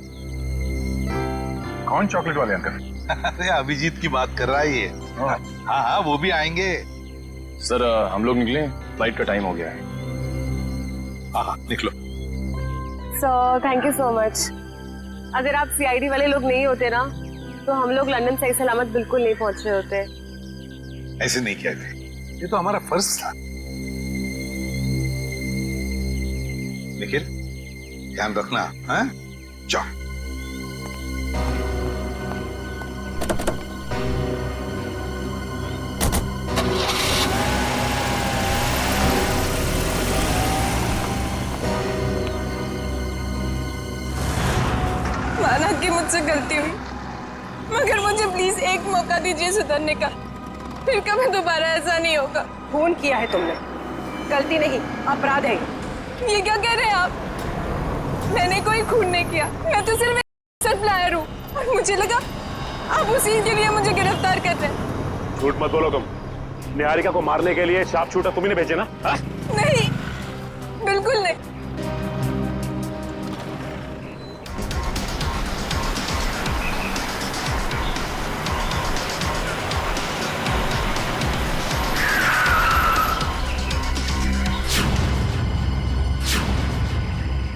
कौन चॉकलेट वाले अंकल? अरे अभिजीत की बात कर रहा है ये। हाँ हाँ, वो भी आएंगे। सर हम लोग निकले, फ्लाइट का टाइम हो गया है। हाँ निकलो। Sir thank you so much. अगर आप सीआईडी वाले लोग नहीं होते ना, तो हम लोग लंदन सही सलामत बिल्कुल नहीं पहुंच रहे होते। ऐसे नहीं कहते, ये तो हमारा फर्ज था। निखिल, ध्यान रखना। हाँ जाओ। माना कि मुझसे गलती हुई, मगर मुझे प्लीज एक मौका दीजिए सुधरने का। फिर कभी दोबारा ऐसा नहीं होगा। खून किया है तुमने, गलती नहीं अपराध है। ये क्या कह रहे हैं आप? मैंने कोई खून नहीं किया, मैं तो सिर्फ एक सप्लायर हूँ, और मुझे लगा आप उसी के लिए मुझे गिरफ्तार कर रहे हैं। झूठ मत बोलो तुम। निहारिका को मारने के लिए शार्प शूटर तुम्ही ने भेजे ना? हा? नहीं, बिल्कुल नहीं।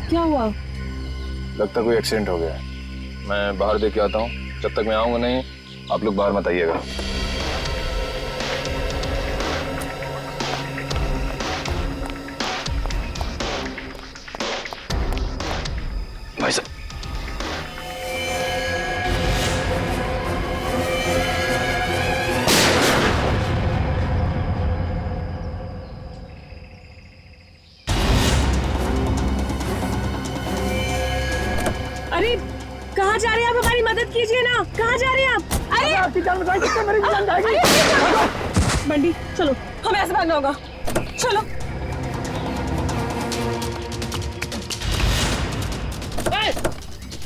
क्या हुआ? लगता कोई एक्सीडेंट हो गया है। मैं बाहर देख के आता हूँ। जब तक मैं आऊंगा नहीं, आप लोग बाहर मत आइएगा। मत कीजिए ना, कहाँ जा रहे हैं आप? अरे आपकी जान बचाई तो मेरी जान जाएगी। बंटी चलो, हमें ऐसे भागना होगा, चलो।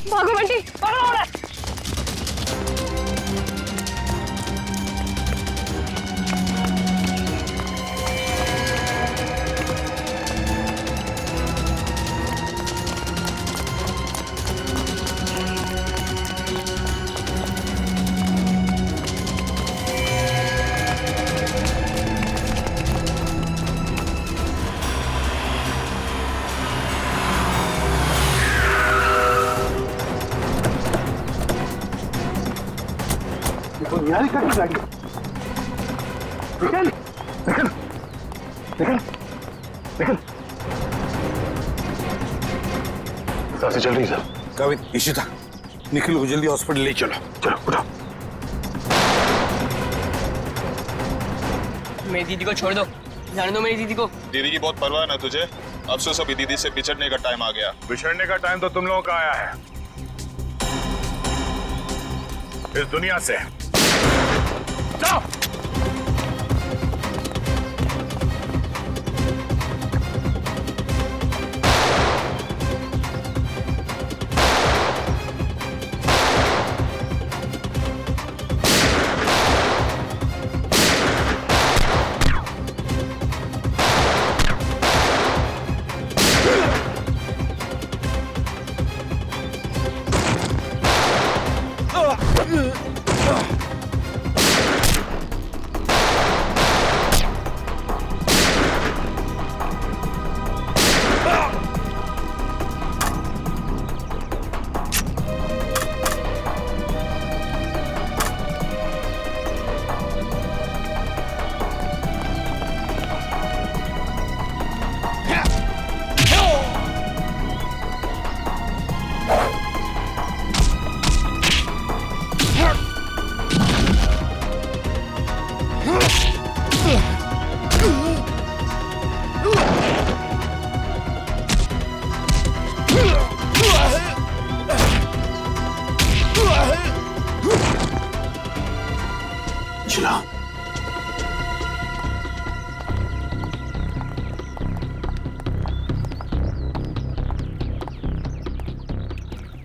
भागो बंटी, भागो। निहारिका की गाड़ी। निकल निकल निकल निकल। सांसें चल रही सर। काविन, इशिता, निखिल को जल्दी हॉस्पिटल ले चलो। चलो उठो। मेरी दीदी को छोड़ दो, जाने दो मेरी दीदी को। दीदी की बहुत परवाह ना तुझे। अफसोस अभी दीदी से बिछड़ने का टाइम आ गया। बिछड़ने का टाइम तो तुम लोगों का आया है, इस दुनिया से। जाओ।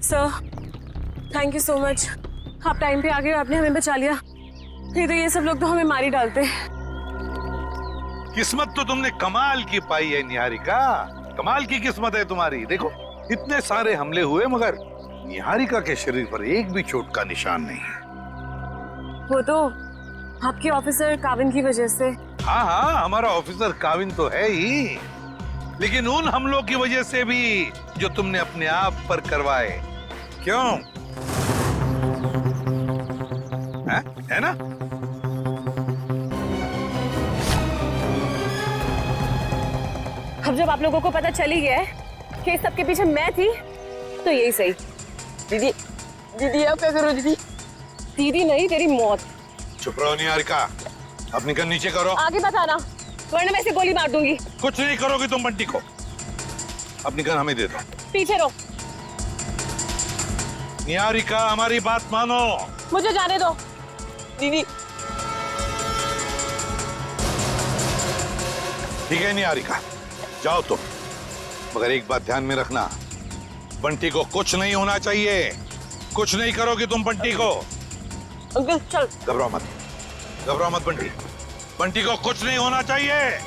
Sir, thank you so much. आप टाइम पे आ गए, आपने हमें बचा लिया। नहीं तो ये सब लोग तो हमें मार ही डालते। किस्मत तो तुमने कमाल की पाई है निहारिका, कमाल की किस्मत है तुम्हारी। देखो इतने सारे हमले हुए मगर निहारिका के शरीर पर एक भी चोट का निशान नहीं है। वो तो आपके ऑफिसर काविन की वजह से। हाँ हाँ, हमारा ऑफिसर काविन तो है ही, लेकिन उन हमलों की वजह से भी जो तुमने अपने आप पर करवाए। क्यों? है ना? अब जब आप लोगों को पता चल ही गया है कि इस सब के पीछे मैं थी, तो यही सही। दीदी, दीदी आप क्या करो दीदी? दीदी नहीं, तेरी मौत। चुप रहो निहारिका, अपनी गन नीचे करो। आगे मत आना, वरना मैं इसे गोली मार दूंगी। कुछ नहीं करोगी तुम बंटी को। अपनी गन हमें दे दो। पीछे रहो। निहारिका हमारी बात मानो। मुझे जाने दो दीदी। ठीक है निहारिका, जाओ तुम, मगर एक बात ध्यान में रखना, बंटी को कुछ नहीं होना चाहिए। कुछ नहीं करोगी तुम बंटी को। अंकल चल। घबराओ मत, घबराओ मत बंटी, बंटी को कुछ नहीं होना चाहिए।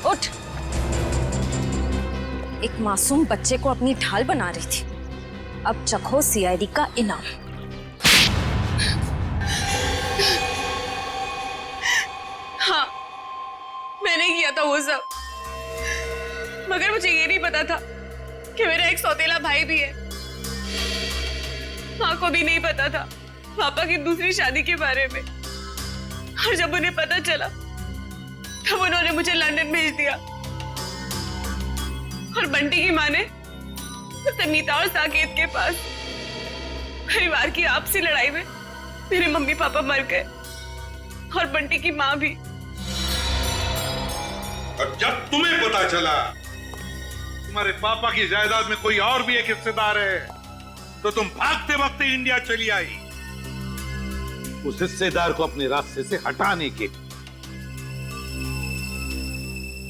उठ। एक मासूम बच्चे को अपनी ढाल बना रही थी, अब चखो सीआईडी का इनाम। हाँ, मैंने किया था वो सब, मगर मुझे ये नहीं पता था कि मेरा एक सौतेला भाई भी है। माँ को भी नहीं पता था पापा की दूसरी शादी के बारे में, और जब उन्हें पता चला तब उन्होंने मुझे लंदन भेज दिया। और बंटी की माँ ने उसे मीता और साकेत के पास। परिवार की आपसी लड़ाई में मेरे मम्मी पापा मर गए और बंटी की माँ भी। और जब तुम्हें पता चला तुम्हारे पापा की जायदाद में कोई और भी एक हिस्सेदार है, तो तुम भागते भागते इंडिया चली आई उस हिस्सेदार को अपने रास्ते से हटाने के।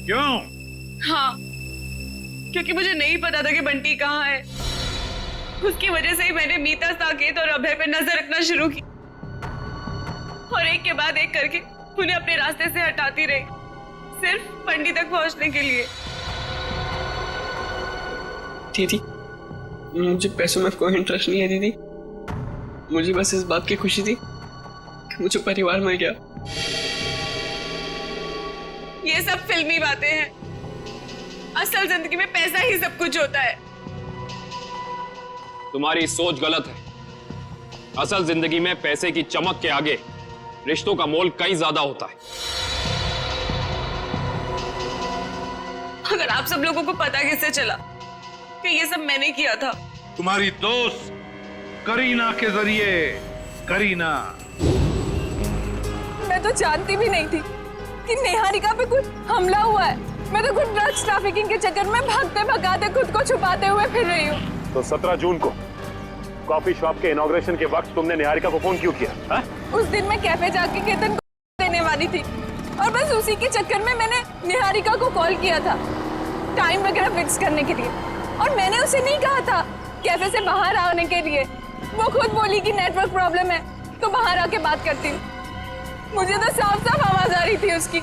क्यों? हाँ, क्योंकि मुझे नहीं पता था कि बंटी कहाँ है। उसकी वजह से ही मैंने मीता, साकेत और अभय पे नजर रखना शुरू की और एक के बाद एक करके उन्हें अपने रास्ते से हटाती रही, सिर्फ बंटी तक पहुंचने के लिए। दीदी, मुझे पैसों में कोई इंटरेस्ट नहीं है दीदी। मुझे बस इस बात की खुशी थी कि मुझे परिवार मिल गया। ये सब फिल्मी बातें हैं। असल जिंदगी में पैसा ही सब कुछ होता है। तुम्हारी सोच गलत है। असल जिंदगी में पैसे की चमक के आगे रिश्तों का मोल कहीं ज्यादा होता है। अगर आप सब लोगों को पता कैसे चला कि ये सब मैंने किया था? तुम्हारी दोस्त करीना के जरिए। करीना, मैं तो जानती भी नहीं थी कि निहारिका पे कुछ हमला हुआ है। मैं तो कुछ ड्रग्स ट्रैफिकिंग के चक्कर में भागते भगाते खुद को छुपाते हुए फिर रही हूँ। तो 17 जून को कॉफी शॉप के इनॉग्रेशन के वक्त तुमने निहारिका को फोन क्यों किया? हा? उस दिन मैं कैफे जाके केतन को देने वाली थी और बस उसी के चक्कर में मैंने निहारिका को कॉल किया था टाइम वगैरह फिक्स करने के लिए। और मैंने उसे नहीं कहा था कैफे से बाहर आने के लिए। वो खुद बोली कि नेटवर्क प्रॉब्लम है तो बाहर आके बात करती हूँ। मुझे तो साफ साफ आवाज आ रही थी उसकी।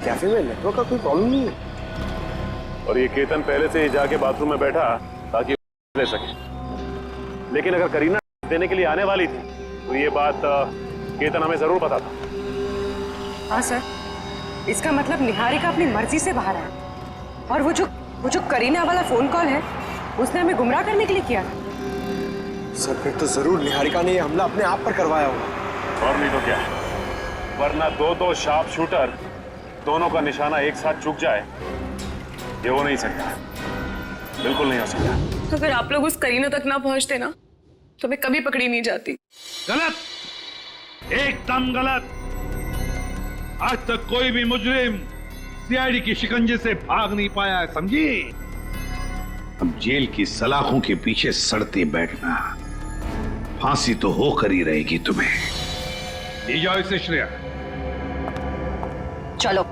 कैफे में नेटवर्क का कोई प्रॉब्लम नहीं है। और ये केतन पहले से ही जाके बाथरूम में बैठा ताकि ले सके। लेकिन अगर करीना देने के लिए आने वाली थी तो ये बात केतन हमें जरूर पता था। हाँ सर, इसका मतलब निहारिका अपनी मर्जी से बाहर आया और वो जो करीना वाला फोन कॉल है उसने हमें गुमराह करने के लिए किया था। सर फिर तो जरूर निहारिका ने ये हमला अपने आप पर करवाया होगा। और नहीं तो क्या, वरना दो शार्प शूटर दोनों का निशाना एक साथ चूक जाए, ये हो नहीं सकता, बिल्कुल नहीं हो सकता। अगर आप लोग उस करीना तक ना पहुंचते ना तो मैं कभी पकड़ी नहीं जाती। गलत, एकदम गलत। आज तक कोई भी मुजरिम सीआईडी की शिकंजे से भाग नहीं पाया है, समझी? अब जेल की सलाखों के पीछे सड़ते बैठना, फांसी तो होकर ही रहेगी तुम्हें। ले जाओ इसे श्रेया। चलो।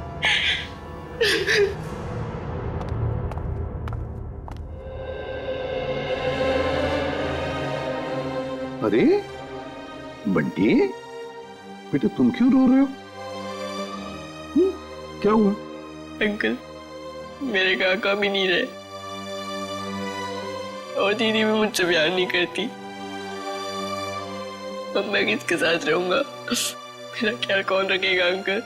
अरे बंटी, बेटा तुम क्यों रो रहे हो? क्या हुआ? अंकल, मेरे काका भी नहीं रहे और दीदी भी मुझसे प्यार नहीं करती। अब मैं किसके साथ रहूंगा? मेरा ख्याल कौन रखेगा अंकल?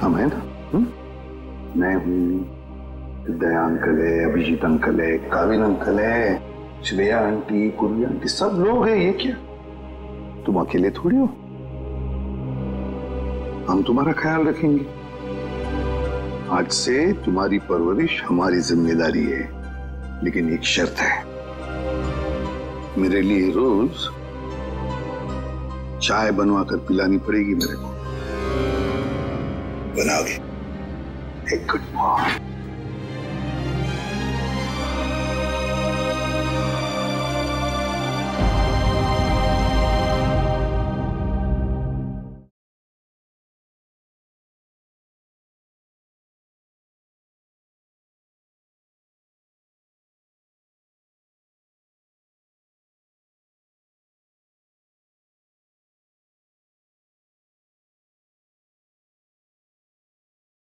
हम है ना? मैं हूँ, दया अंकल है, अभिजीत अंकल है, काविन अंकल है, श्रेया आंटी, कुरिया आंटी, सब लोग हैं। ये क्या, तुम अकेले थोड़ी हो? हम तुम्हारा ख्याल रखेंगे। आज से तुम्हारी परवरिश हमारी जिम्मेदारी है, लेकिन एक शर्त है, मेरे लिए रोज चाय बनवा कर पिलानी पड़ेगी मेरे को। बनाओगे? एक गुड मॉर्निंग।